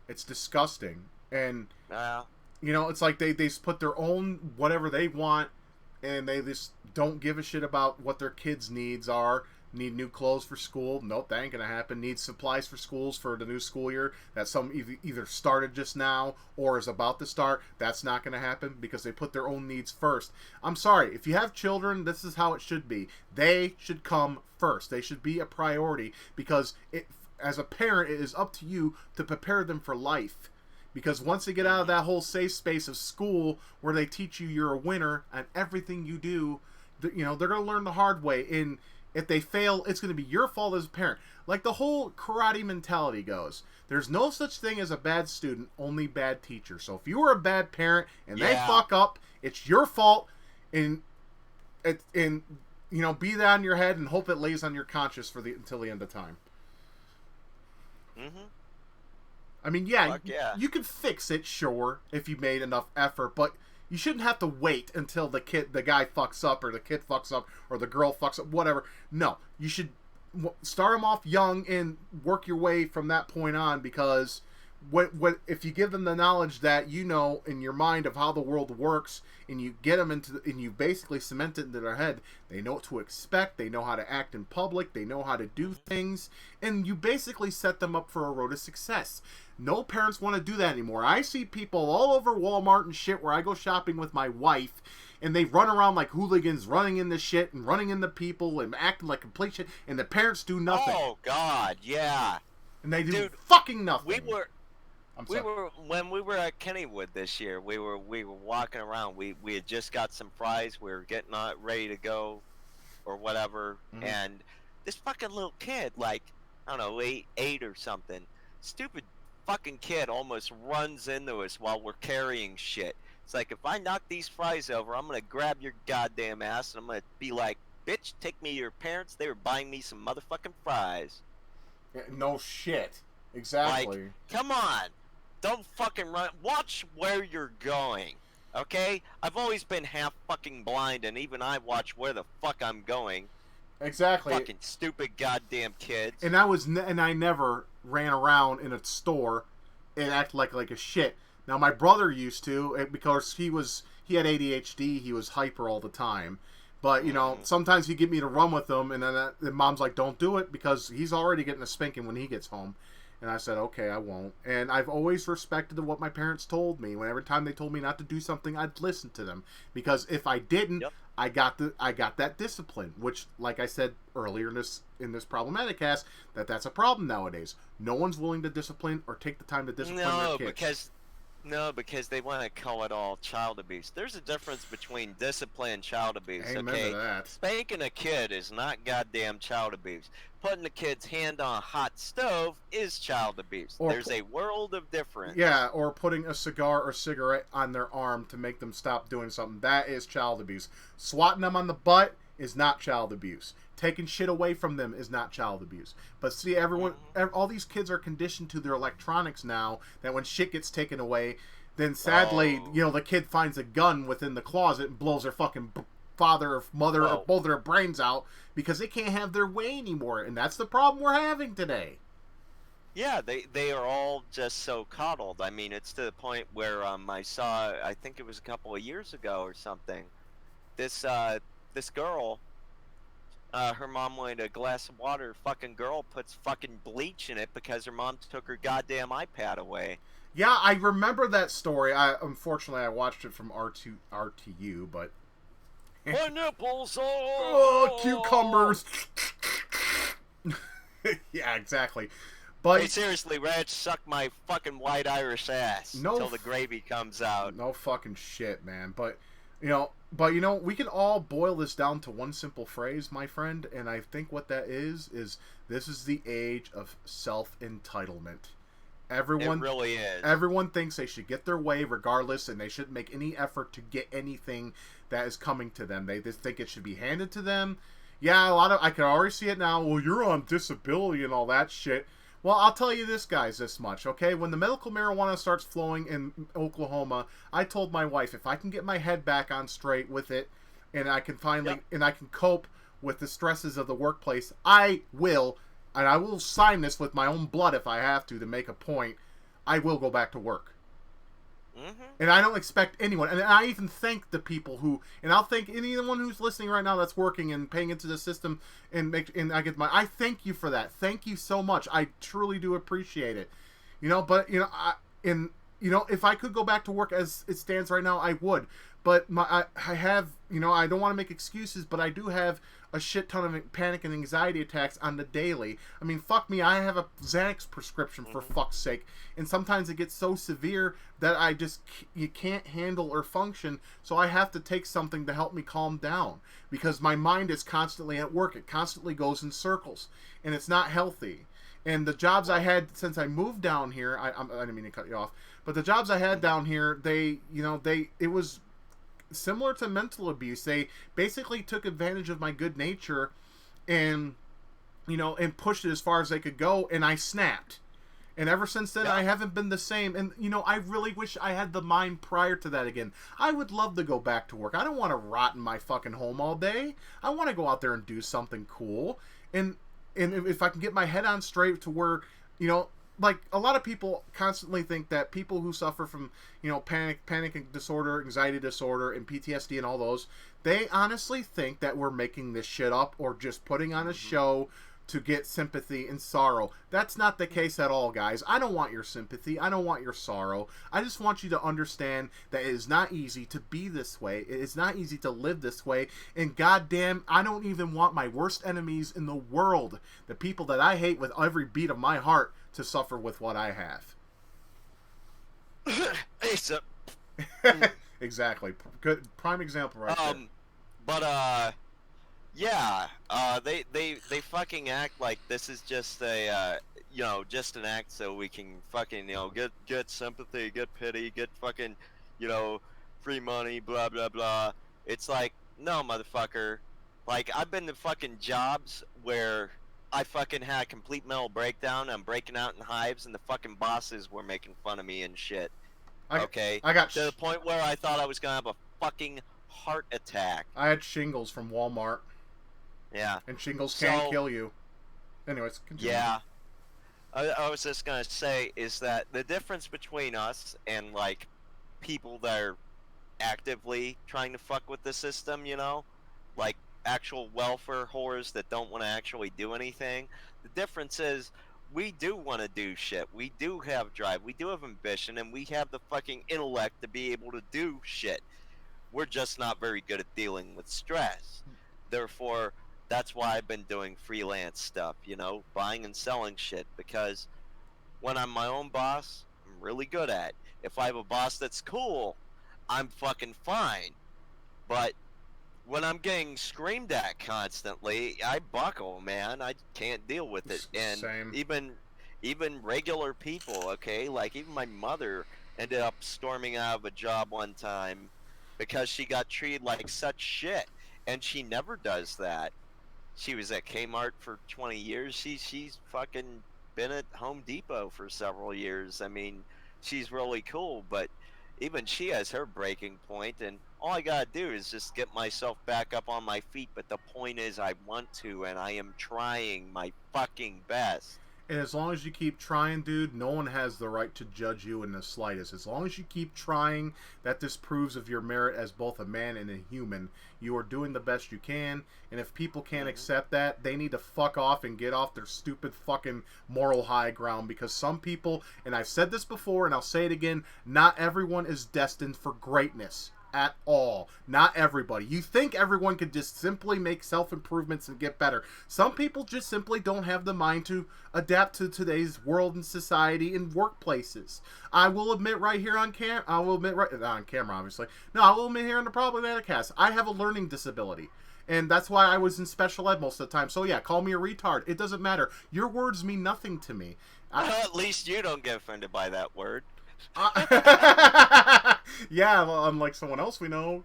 S1: It's disgusting, and
S2: Uh,
S1: it's like they put their own whatever they want, and they just don't give a shit about what their kids' needs are. Need new clothes for school? Nope, that ain't gonna happen. Need supplies for schools for the new school year that some either started just now or is about to start? That's not gonna happen because they put their own needs first. I'm sorry, if you have children, this is how it should be. They should come first. They should be a priority because as a parent, it is up to you to prepare them for life. Because once they get out of that whole safe space of school where they teach you you're a winner and everything you do, they're going to learn the hard way. And if they fail, it's going to be your fault as a parent. Like the whole karate mentality goes. There's no such thing as a bad student, only bad teacher. So if you were a bad parent and they fuck up, it's your fault. And be that on your head and hope it lays on your conscience until the end of time.
S2: mm-hmm.
S1: I mean, you could fix it, sure, if you made enough effort, but you shouldn't have to wait until the guy fucks up, or the kid fucks up, or the girl fucks up, whatever. No, you should start them off young and work your way from that point on, because if you give them the knowledge that you know in your mind of how the world works, and you get them and you basically cement it into their head, they know what to expect, they know how to act in public, they know how to do things, and you basically set them up for a road to success. No parents want to do that anymore. I see people all over Walmart and shit where I go shopping with my wife, and they run around like hooligans, running into shit and running into people and acting like complete shit, and the parents do nothing.
S2: Oh God, yeah.
S1: And they do fucking nothing.
S2: When we were at Kennywood this year, we were walking around. We had just got some fries. We were getting ready to go, or whatever. Mm-hmm. And this fucking little kid, like I don't know, eight or something, stupid fucking kid, almost runs into us while we're carrying shit. It's like, if I knock these fries over, I'm gonna grab your goddamn ass and I'm gonna be like, bitch, take me to your parents. They were buying me some motherfucking fries.
S1: Yeah, no shit. Exactly.
S2: Like, come on. Don't fucking run. Watch where you're going, okay? I've always been half fucking blind, and even I watch where the fuck I'm going.
S1: Exactly.
S2: Fucking stupid goddamn kids.
S1: And I never ran around in a store and acted like a shit. Now my brother used to, because he had ADHD. He was hyper all the time. But sometimes he'd get me to run with him, and then mom's like, "Don't do it," because he's already getting a spanking when he gets home. And I said, okay, I won't. And I've always respected what my parents told me. Every time they told me not to do something, I'd listen to them. Because if I didn't, I got that discipline. Which, like I said earlier in this Problematicast, that's a problem nowadays. No one's willing to discipline or take the time to discipline their kids.
S2: Because they want to call it all child abuse. There's a difference between discipline and child abuse.
S1: Amen to that.
S2: Spanking a kid is not goddamn child abuse. Putting a kid's hand on a hot stove is child abuse. There's a world of difference.
S1: Yeah, or putting a cigar or cigarette on their arm to make them stop doing something. That is child abuse. Swatting them on the butt is not child abuse. Taking shit away from them is not child abuse. But see, all these kids are conditioned to their electronics now, that when shit gets taken away, then sadly, the kid finds a gun within the closet and blows their fucking father or mother or both of their brains out because they can't have their way anymore. And that's the problem we're having today.
S2: Yeah, they are all just so coddled. I mean, it's to the point where I saw, I think it was a couple of years ago or something, this girl, her mom wanted a glass of water. Fucking girl puts fucking bleach in it because her mom took her goddamn iPad away.
S1: Yeah, I remember that story. Unfortunately, I watched it from RTU, but
S2: my nipples!
S1: Oh, cucumbers! Yeah, exactly. But
S2: hey, seriously, Reg, suck my fucking white Irish ass until the gravy comes out.
S1: No fucking shit, man. But we can all boil this down to one simple phrase, my friend, and I think what that is this is the age of self-entitlement.
S2: It
S1: Everyone
S2: really is.
S1: everyone thinks they should get their way regardless, and they shouldn't make any effort to get anything that is coming to them. They just think it should be handed to them. Yeah, a lot of I can already see it now. Well, you're on disability and all that shit. Well, I'll tell you this, guys, this much, okay? When the medical marijuana starts flowing in Oklahoma, I told my wife if I can get my head back on straight with it, and I can finally and I can cope with the stresses of the workplace, I will, and I will sign this with my own blood if I have to make a point. I will go back to work.
S2: Mm-hmm.
S1: And I don't expect anyone, and I even thank the people who, and I'll thank anyone who's listening right now that's working and paying into the system, and I get I thank you for that. Thank you so much. I truly do appreciate it. But if I could go back to work as it stands right now, I would. But I have, I don't want to make excuses, but I do have a shit ton of panic and anxiety attacks on the daily. I mean, fuck me, I have a Xanax prescription for fuck's sake, and sometimes it gets so severe that you can't handle or function, so I have to take something to help me calm down, because my mind is constantly at work. It constantly goes in circles, and it's not healthy. And the jobs I had since I moved down here, I didn't mean to cut you off, but the jobs I had down here, it was similar to mental abuse. They basically took advantage of my good nature and pushed it as far as they could go, and I snapped. And ever since then, I haven't been the same. And, I really wish I had the mind prior to that again. I would love to go back to work. I don't want to rot in my fucking home all day. I want to go out there and do something cool. And if I can get my head on straight to where, like a lot of people constantly think that people who suffer from, panic disorder, anxiety disorder, and PTSD and all those, they honestly think that we're making this shit up or just putting on a show to get sympathy and sorrow. That's not the case at all, guys. I don't want your sympathy. I don't want your sorrow. I just want you to understand that it is not easy to be this way. It is not easy to live this way. And goddamn, I don't even want my worst enemies in the world, the people that I hate with every beat of my heart, to suffer with what I have. Exactly. Good prime example right there.
S2: But yeah, they fucking act like this is just a just an act so we can fucking get sympathy, get pity, get fucking free money, blah blah blah. It's like, no, motherfucker. Like, I've been to fucking jobs where I fucking had a complete mental breakdown. I'm breaking out in hives, and the fucking bosses were making fun of me and shit. Okay,
S1: I got
S2: to the point where I thought I was gonna have a fucking heart attack.
S1: I had shingles from Walmart.
S2: Yeah.
S1: And shingles can kill you. Anyways, continue.
S2: Yeah. I was just gonna say is that the difference between us and like people that are actively trying to fuck with the system, like actual welfare whores that don't want to actually do anything. The difference is we do want to do shit. We do have drive. We do have ambition, and we have the fucking intellect to be able to do shit. We're just not very good at dealing with stress. Therefore, that's why I've been doing freelance stuff, buying and selling shit, because when I'm my own boss, I'm really good at it. If I have a boss that's cool, I'm fucking fine. But when I'm getting screamed at constantly, I buckle, man. I can't deal with it. And
S1: Same.
S2: even regular people, okay? Like, even my mother ended up storming out of a job one time because she got treated like such shit. And she never does that. She was at Kmart for 20 years. She's fucking been at Home Depot for several years. I mean, she's really cool, but even she has her breaking point, and all I gotta do is just get myself back up on my feet. But the point is, I want to, and I am trying my fucking best.
S1: And as long as you keep trying, dude, no one has the right to judge you in the slightest. As long as you keep trying, that disproves of your merit as both a man and a human. You are doing the best you can, and if people can't accept that, they need to fuck off and get off their stupid fucking moral high ground, because some people, and I've said this before and I'll say it again, not everyone is destined for greatness. At all. Not everybody. You think everyone could just simply make self-improvements and get better. Some people just simply don't have the mind to adapt to today's world and society and workplaces. I will admit right here on camera, I will admit right, not on camera obviously, no, I will admit here on the Problematicast, I have a learning disability. And that's why I was in special ed most of the time. So yeah, call me a retard. It doesn't matter. Your words mean nothing to me.
S2: At least you don't get offended by that word.
S1: Yeah, well, unlike someone else we know.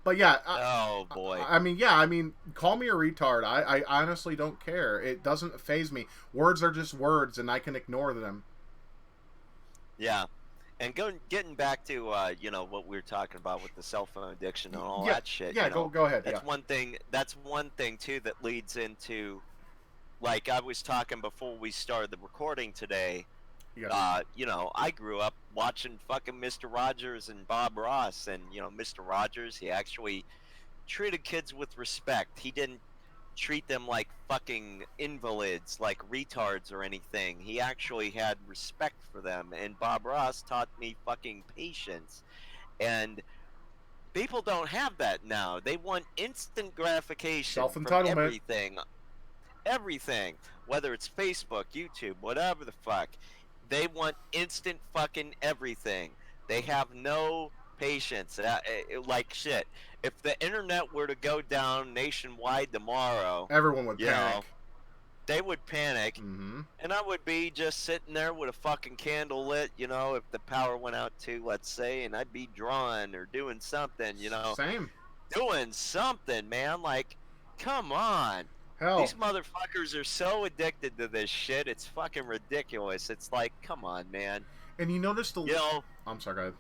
S1: But yeah,
S2: Oh boy.
S1: I mean, call me a retard. I honestly don't care. It doesn't faze me. Words are just words, and I can ignore them.
S2: Yeah. And getting back to what we were talking about with the cell phone addiction and all
S1: Yeah,
S2: that shit,
S1: yeah. Go ahead.
S2: that's
S1: Yeah.
S2: one thing. That's one thing too that leads into, like I was talking before we started the recording today.
S1: Yeah.
S2: I grew up watching fucking Mr. Rogers and Bob Ross, and Mr. Rogers, he actually treated kids with respect. He didn't treat them like fucking invalids, like retards or anything. He actually had respect for them. And Bob Ross taught me fucking patience. And people don't have that now. They want instant gratification from
S1: Self-entitlement.
S2: everything, whether it's Facebook, YouTube, whatever the fuck. They want instant fucking everything. They have no patience. Like shit. If the internet were to go down nationwide tomorrow,
S1: Everyone would panic.
S2: They would panic,
S1: Mm-hmm.
S2: and I would be just sitting there with a fucking candle lit, if the power went out too, let's say, and I'd be drawing or doing something,
S1: Same.
S2: doing something, man. Like, come on.
S1: Hell.
S2: These motherfuckers are so addicted to this shit. It's fucking ridiculous. It's like, come on, man.
S1: And you notice I'm sorry, go ahead.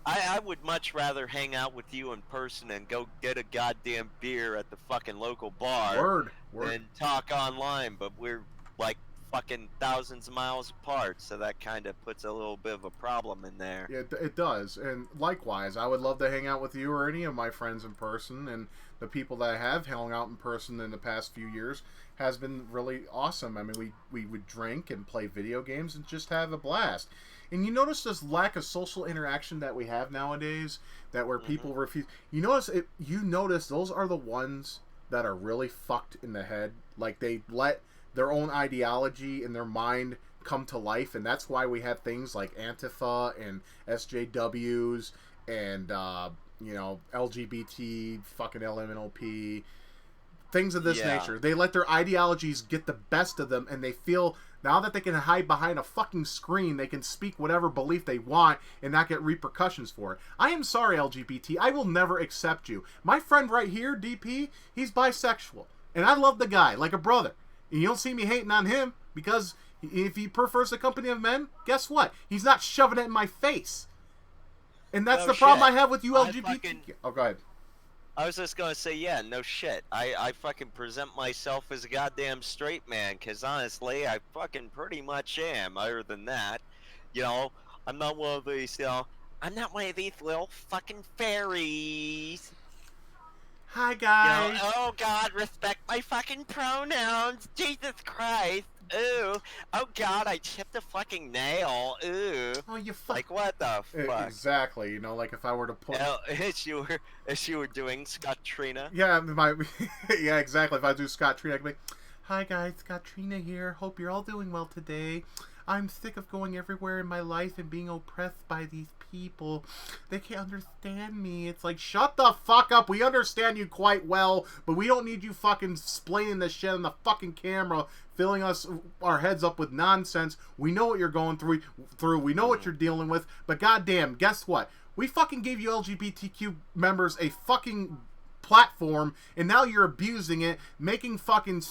S2: I would much rather hang out with you in person and go get a goddamn beer at the fucking local bar
S1: Word.
S2: than talk online, but we're like fucking thousands of miles apart, so that kind of puts a little bit of a problem in there.
S1: Yeah, it does. And likewise, I would love to hang out with you or any of my friends in person, and the people that I have hung out in person in the past few years has been really awesome. I mean, we would drink and play video games and just have a blast. And you notice this lack of social interaction that we have nowadays, that where people refuse. You notice those are the ones that are really fucked in the head. Like, they let their own ideology in their mind come to life, and that's why we have things like Antifa and SJWs and LGBT, fucking LMNOP, things of this nature. They let their ideologies get the best of them, and they feel now that they can hide behind a fucking screen, they can speak whatever belief they want and not get repercussions for it. I am sorry, LGBT. I will never accept you. My friend right here, DP, he's bisexual, and I love the guy like a brother. And you don't see me hating on him because if he prefers the company of men, guess what? He's not shoving it in my face. And that's the problem I have with you LGBT. Oh, go ahead.
S2: I was just gonna say, yeah, no shit. I fucking present myself as a goddamn straight man, because honestly, I fucking pretty much am. Other than that, I'm not one of these, I'm not one of these little fucking fairies.
S1: Hi, guys.
S2: Oh God, respect my fucking pronouns. Jesus Christ. Ooh. Oh God, I chipped a fucking nail. Ooh.
S1: Oh, you fuck.
S2: Like, what the fuck?
S1: Exactly. Like if I were to put.
S2: As you were doing Scott Trina.
S1: Yeah, yeah, exactly. If I do Scott Trina, I could be, hi guys, Scott Trina here. Hope you're all doing well today. I'm sick of going everywhere in my life and being oppressed by these people. They can't understand me. It's like, shut the fuck up. We understand you quite well, but we don't need you fucking explaining this shit on the fucking camera, filling our heads up with nonsense. We know what you're going through. We know what you're dealing with. But goddamn, guess what? We fucking gave you LGBTQ members a fucking platform, and now you're abusing it, making fucking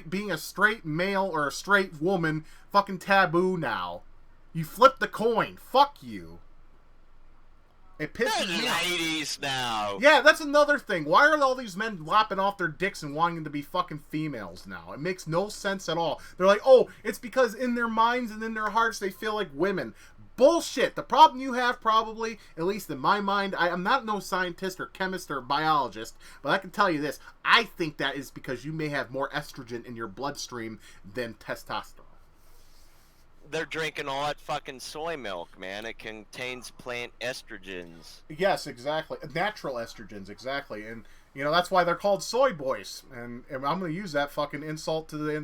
S1: being a straight male or a straight woman fucking taboo now. You flipped the coin. Fuck you. It pisses me off.
S2: Ladies now.
S1: Yeah, that's another thing. Why are all these men lopping off their dicks and wanting to be fucking females now? It makes no sense at all. They're like, oh, it's because in their minds and in their hearts they feel like women. Bullshit. The problem you have probably, at least in my mind, I'm not no scientist or chemist or biologist, but I can tell you this. I think that is because you may have more estrogen in your bloodstream than testosterone.
S2: They're drinking all that fucking soy milk, man. It contains plant estrogens.
S1: Yes, exactly. Natural estrogens, exactly. And, that's why they're called soy boys. And I'm going to use that fucking insult to the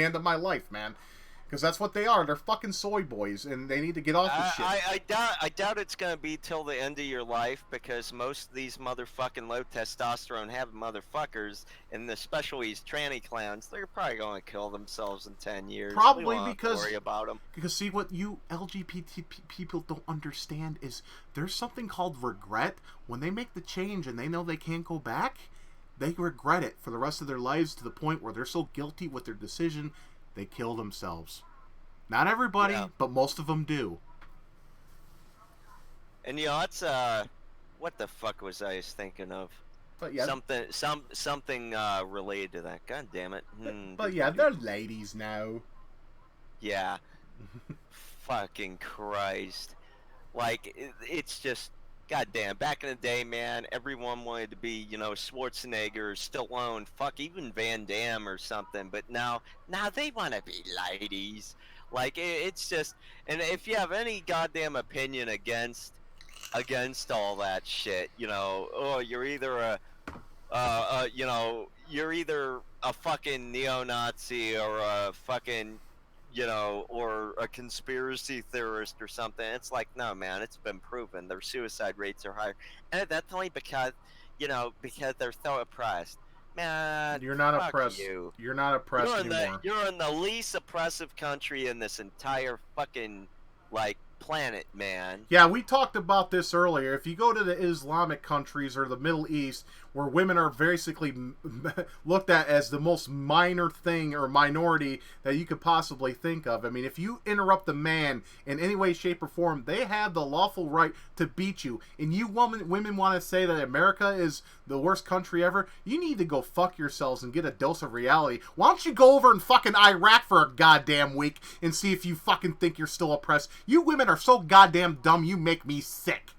S1: end of my life, man. Because that's what they are. They're fucking soy boys, and they need to get off the shit.
S2: I doubt it's gonna be till the end of your life because most of these motherfucking low testosterone having motherfuckers, and especially these tranny clowns, they're probably gonna kill themselves in 10 years. We
S1: Probably
S2: don't have to worry about them.
S1: because see what you LGBT people don't understand is there's something called regret. When they make the change and they know they can't go back, they regret it for the rest of their lives to the point where they're so guilty with their decision they kill themselves. Not everybody,
S2: Yeah.
S1: but most of them do.
S2: And it's what the fuck was I thinking of?
S1: But yeah,
S2: Something related to that. God damn it.
S1: but yeah, they're ladies now.
S2: Yeah. Fucking Christ. Like it's just goddamn. Back in the day, man, everyone wanted to be, Schwarzenegger, Stallone, fuck, even Van Damme or something. But now they want to be ladies. Like it's just, and if you have any goddamn opinion against all that shit, you're either you're either a fucking neo-Nazi or a fucking, or a conspiracy theorist or something. It's like, no, man, it's been proven their suicide rates are higher, and that's only because they're so oppressed. Man,
S1: You're not
S2: fuck
S1: oppressed.
S2: you.
S1: You're not oppressed anymore.
S2: You're in the least oppressive country in this entire fucking planet, man.
S1: Yeah, we talked about this earlier. If you go to the Islamic countries or the Middle East, where women are basically looked at as the most minor thing or minority that you could possibly think of. I mean, if you interrupt a man in any way, shape, or form, they have the lawful right to beat you. And you women want to say that America is the worst country ever? You need to go fuck yourselves and get a dose of reality. Why don't you go over in fucking Iraq for a goddamn week and see if you fucking think you're still oppressed? You women are so goddamn dumb, you make me sick.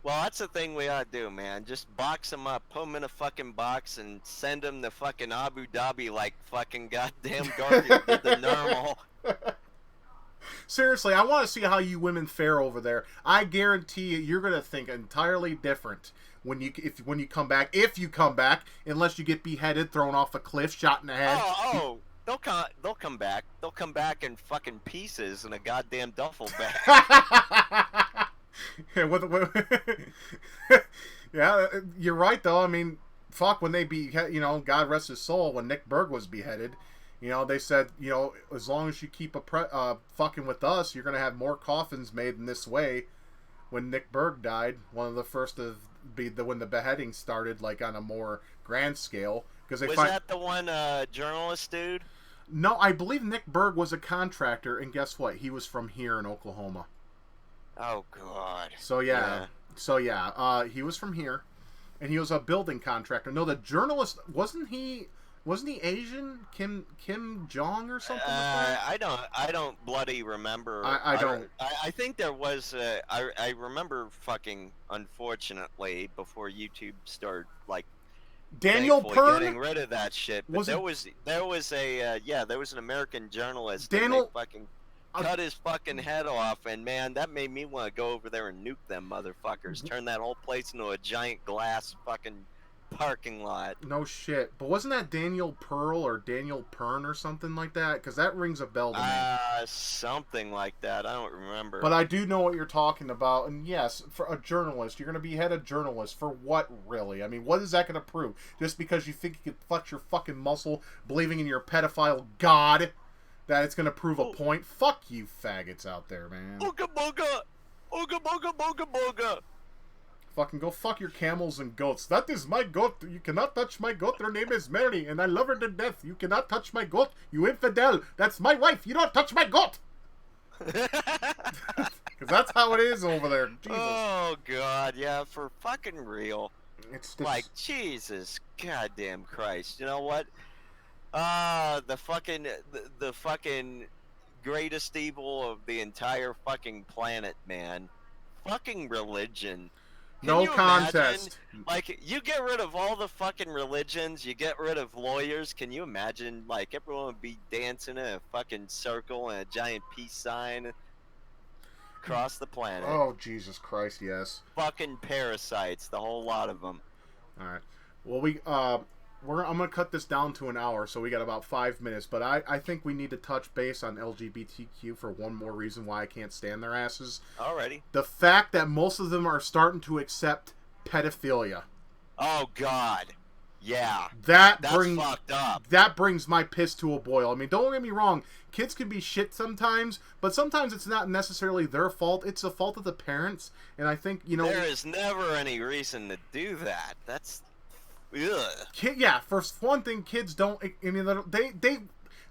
S2: Well, that's the thing we ought to do, man. Just box them up, put them in a fucking box, and send them to fucking Abu Dhabi like fucking goddamn Garfield did the normal.
S1: Seriously, I want to see how you women fare over there. I guarantee you're going to think entirely different when you come back. If you come back, unless you get beheaded, thrown off a cliff, shot in the head.
S2: They'll come back. They'll come back in fucking pieces in a goddamn duffel bag.
S1: Yeah, you're right though. I mean, fuck, when they God rest his soul, when Nick Berg was beheaded, they said, as long as you keep fucking with us, you're gonna have more coffins made in this way. When Nick Berg died, one of the first to be when the beheading started, like on a more grand scale, because
S2: that the one journalist dude?
S1: No, I believe Nick Berg was a contractor, and guess what? He was from here in Oklahoma.
S2: Oh God.
S1: So yeah. He was from here, and he was a building contractor. No, the journalist wasn't he Asian? Kim Jong or something?
S2: I don't bloody remember.
S1: I don't.
S2: I think there was. I remember fucking. Unfortunately, before YouTube started
S1: Daniel Pern
S2: getting rid of that shit. But there was an American journalist.
S1: Daniel
S2: fucking cut his fucking head off, and man, that made me want to go over there and nuke them motherfuckers. Turn that whole place into a giant glass fucking parking lot.
S1: No shit. But wasn't that Daniel Pearl or Daniel Pern or something like that? Because that rings a bell to me.
S2: Something like that. I don't remember.
S1: But I do know what you're talking about. And yes, for a journalist, you're going to behead a journalist for what, really? I mean, what is that going to prove? Just because you think you can flex your fucking muscle believing in your pedophile god? That it's gonna prove a point? Fuck you faggots out there, man.
S2: Ooga booga! Ooga booga booga booga!
S1: Fucking go fuck your camels and goats. That is my goat. You cannot touch my goat. Her name is Mary, and I love her to death. You cannot touch my goat. You infidel. That's my wife. You don't touch my goat. Because that's how it is over there. Jesus.
S2: Oh, God. Yeah, for fucking real.
S1: It's
S2: just... Jesus goddamn Christ. You know what? The fucking greatest evil of the entire fucking planet, man. Fucking religion.
S1: No contest.
S2: You get rid of all the fucking religions, you get rid of lawyers. Can you imagine, everyone would be dancing in a fucking circle and a giant peace sign across the planet?
S1: Oh, Jesus Christ, yes.
S2: Fucking parasites, the whole lot of them.
S1: Alright. Well, I'm gonna cut this down to an hour, so we got about 5 minutes. But I think we need to touch base on LGBTQ for one more reason why I can't stand their asses.
S2: Alrighty.
S1: The fact that most of them are starting to accept pedophilia.
S2: Oh God. Yeah.
S1: That's
S2: fucked up.
S1: That brings my piss to a boil. I mean, don't get me wrong. Kids can be shit sometimes, but sometimes it's not necessarily their fault. It's the fault of the parents. And I think, you know,
S2: there is never any reason to do that. That's, ugh.
S1: Yeah, for one thing, kids don't. I mean,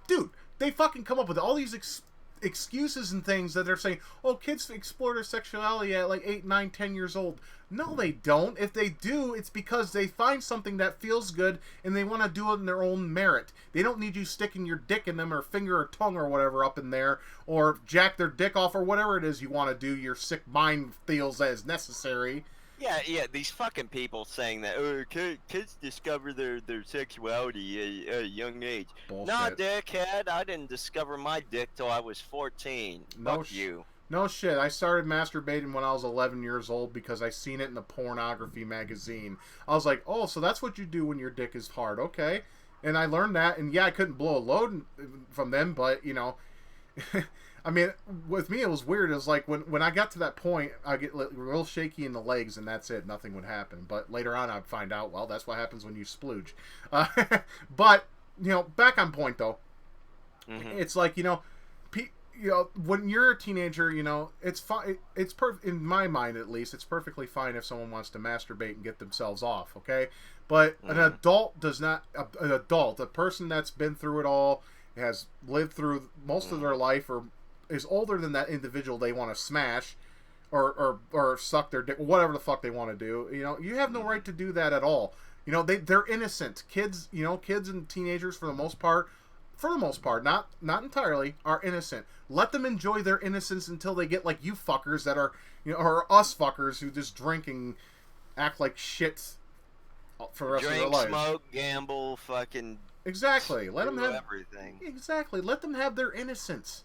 S1: dude, they fucking come up with all these excuses and things that they're saying. Oh, kids explore their sexuality at like 8, 9, 10 years old. No, they don't. If they do, it's because they find something that feels good and they want to do it in their own merit. They don't need you sticking your dick in them or finger or tongue or whatever up in there or jack their dick off or whatever it is you want to do. Your sick mind feels as necessary.
S2: Yeah, these fucking people saying that kids discover their sexuality at a young age.
S1: Bullshit.
S2: Nah, dickhead, I didn't discover my dick till I was 14. Fuck you.
S1: No shit, I started masturbating when I was 11 years old because I seen it in a pornography magazine. I was like, oh, so that's what you do when your dick is hard, okay. And I learned that, and yeah, I couldn't blow a load from them, but, you know... I mean, with me, it was weird. It was like, when I got to that point, I get real shaky in the legs, and that's it. Nothing would happen. But later on, I'd find out, well, that's what happens when you splooge. But, you know, back on point, though. Mm-hmm. It's like, you know, when you're a teenager, you know, it's fine. It's in my mind, at least, it's perfectly fine if someone wants to masturbate and get themselves off, okay? But an adult does not... An adult, a person that's been through it all, has lived through most of their life, or is older than that individual they want to smash or suck their dick, whatever the fuck they want to do. You know, you have no right to do that at all. You know, they're innocent. Kids, you know, kids and teenagers for the most part, not entirely, are innocent. Let them enjoy their innocence until they get like you fuckers that are, you know, or us fuckers who just drink and act like shits for the rest of their lives.
S2: Drink, smoke, gamble, fucking...
S1: Exactly. Let them have
S2: everything.
S1: Exactly. Let them have their innocence.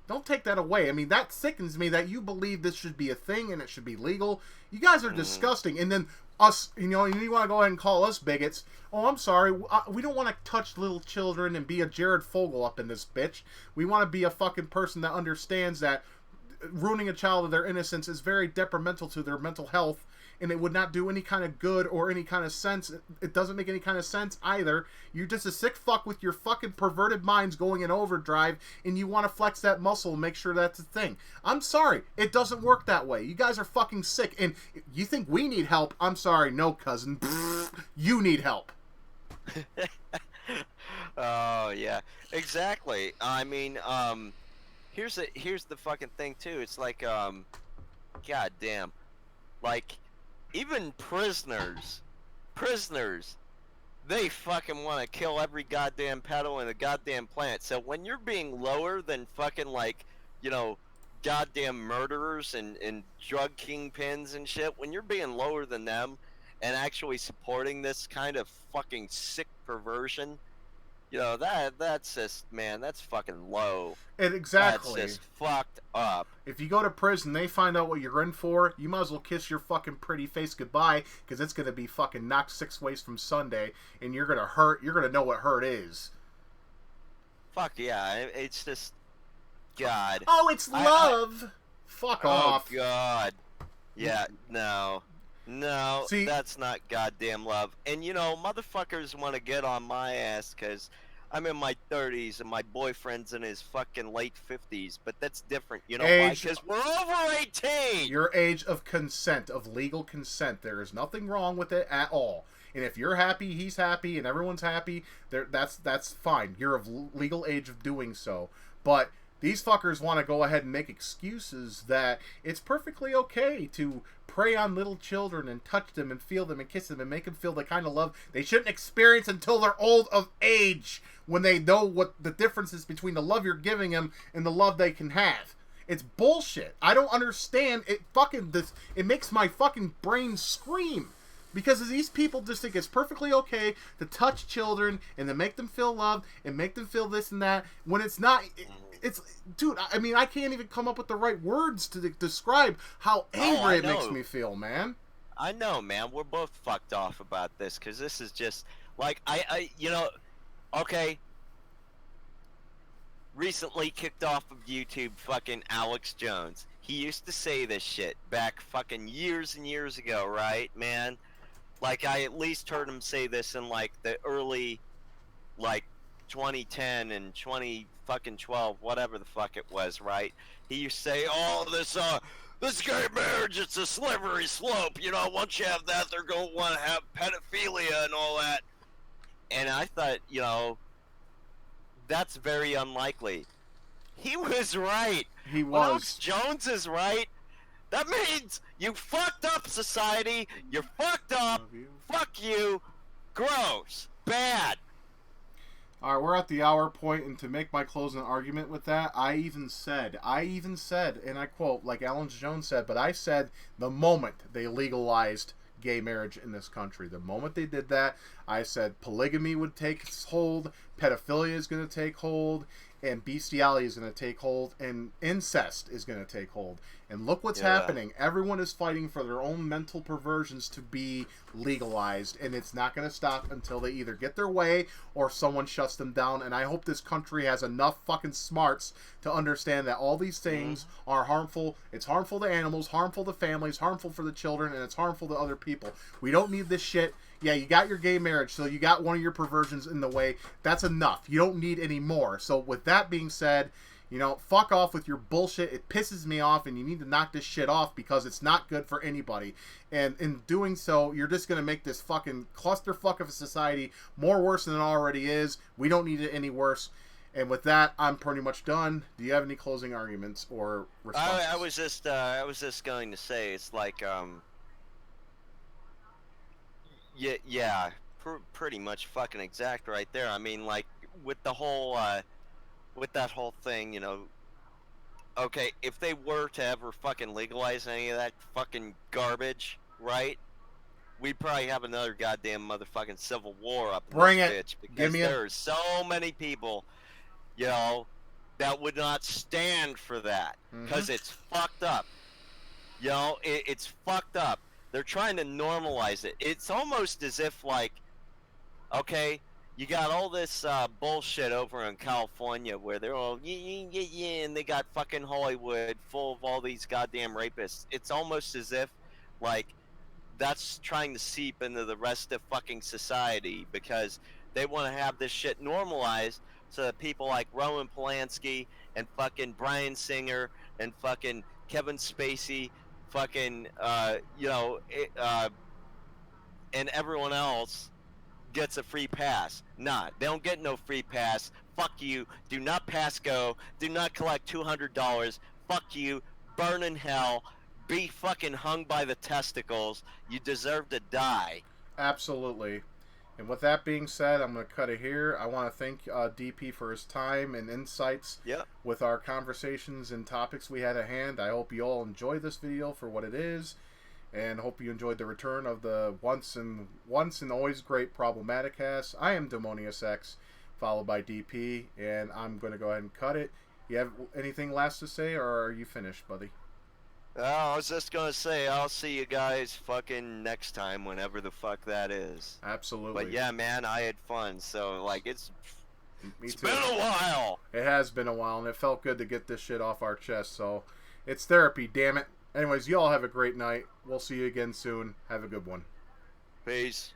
S1: Don't take that away. I mean, that sickens me that you believe this should be a thing and it should be legal. You guys are disgusting. And then us, you know, you want to go ahead and call us bigots. Oh, I'm sorry. We don't want to touch little children and be a Jared Fogle up in this bitch. We want to be a fucking person that understands that ruining a child of their innocence is very detrimental to their mental health, and it would not do any kind of good or any kind of sense. It doesn't make any kind of sense either. You're just a sick fuck with your fucking perverted minds going in overdrive, and you want to flex that muscle and make sure that's a thing. I'm sorry. It doesn't work that way. You guys are fucking sick, and you think we need help. I'm sorry. No, cousin. You need help.
S2: Oh, yeah. Exactly. I mean, here's the fucking thing, too. It's like, goddamn. Like... Even prisoners, they fucking want to kill every goddamn pedo in the goddamn planet. So when you're being lower than fucking, like, you know, goddamn murderers and drug kingpins and shit, when you're being lower than them and actually supporting this kind of fucking sick perversion, you know, that's just, man, that's fucking low.
S1: Exactly.
S2: That's just fucked up.
S1: If you go to prison, they find out what you're in for, you might as well kiss your fucking pretty face goodbye, because it's going to be fucking knocked 6 ways from Sunday, and you're going to know what hurt is.
S2: Fuck yeah, it's just, God.
S1: Oh, it's love! Fuck off.
S2: Oh, God. Yeah, no. No,
S1: See,
S2: that's not goddamn love. And, you know, motherfuckers want to get on my ass because I'm in my 30s and my boyfriend's in his fucking late 50s. But that's different. You know why? Because we're over 18!
S1: Your age of consent, of legal consent. There is nothing wrong with it at all. And if you're happy, he's happy, and everyone's happy, that's fine. You're of legal age of doing so. But... these fuckers want to go ahead and make excuses that it's perfectly okay to prey on little children and touch them and feel them and kiss them and make them feel the kind of love they shouldn't experience until they're old of age, when they know what the difference is between the love you're giving them and the love they can have. It's bullshit. I don't understand. It makes my fucking brain scream. Because these people just think it's perfectly okay to touch children and to make them feel loved and make them feel this and that, when it's not... Dude, I mean, I can't even come up with the right words to describe how angry it makes me feel, man.
S2: I know, man. We're both fucked off about this because this is just like okay. Recently kicked off of YouTube fucking Alex Jones. He used to say this shit back fucking years and years ago, right, man? Like I at least heard him say this in like the early like 2010 and 20 fucking 12, whatever the fuck it was, right? He used to say, "Oh, this gay marriage, it's a slippery slope. You know, once you have that, they're gonna want to have pedophilia and all that." And I thought, that's very unlikely. He was right.
S1: He
S2: When Alex
S1: was.
S2: Jones is right, that means you fucked up, society. You're fucked up.
S1: Love you.
S2: Fuck you. Gross. Bad.
S1: All right, we're at the hour point, and to make my closing argument with that, I even said, and I quote, like Alan Jones said, but I said the moment they legalized gay marriage in this country, the moment they did that, I said polygamy would take hold, pedophilia is going to take hold, and bestiality is going to take hold, and incest is going to take hold. And look what's happening. Everyone is fighting for their own mental perversions to be legalized, and it's not going to stop until they either get their way or someone shuts them down. And I hope this country has enough fucking smarts to understand that all these things are harmful. It's harmful to animals, harmful to families, harmful for the children, and it's harmful to other people. We don't need this shit. Yeah, you got your gay marriage, so you got one of your perversions in the way. That's enough. You don't need any more. So with that being said, fuck off with your bullshit. It pisses me off, and you need to knock this shit off because it's not good for anybody. And in doing so, you're just going to make this fucking clusterfuck of a society more worse than it already is. We don't need it any worse. And with that, I'm pretty much done. Do you have any closing arguments or responses?
S2: I was just going to say, it's like, yeah, pretty much fucking exact right there. I mean, like, with the whole, with that whole thing, okay, if they were to ever fucking legalize any of that fucking garbage, right? We'd probably have another goddamn motherfucking civil war up in
S1: Bring
S2: this
S1: it.
S2: bitch
S1: Give
S2: because
S1: me
S2: there are so many people, that would not stand for that because it's fucked up. It's fucked up. They're trying to normalize it. It's almost as if, like, okay, you got all this bullshit over in California where they're all yeah, and they got fucking Hollywood full of all these goddamn rapists. It's almost as if, like, that's trying to seep into the rest of fucking society because they want to have this shit normalized so that people like Roman Polanski and fucking Bryan Singer and fucking Kevin Spacey fucking and everyone else gets a free pass. Nah, they don't get no free pass. Fuck you. Do not pass go. Do not collect $200. Fuck you. Burn in hell. Be fucking hung by the testicles. You deserve to die.
S1: Absolutely. And with that being said, I'm going to cut it here. I want to thank DP for his time and insights with our conversations and topics we had at hand. I hope you all enjoyed this video for what it is, and hope you enjoyed the return of the once and always great Problematicast. I am Demonius X, followed by DP, and I'm going to go ahead and cut it. You have anything last to say, or are you finished, buddy?
S2: I was just gonna say, I'll see you guys fucking next time, whenever the fuck that is.
S1: Absolutely.
S2: But yeah, man, I had fun. So, like, it's
S1: Me too.
S2: been a while.
S1: It has been a while, and it felt good to get this shit off our chest. So, it's therapy, damn it. Anyways, you all have a great night. We'll see you again soon. Have a good one.
S2: Peace.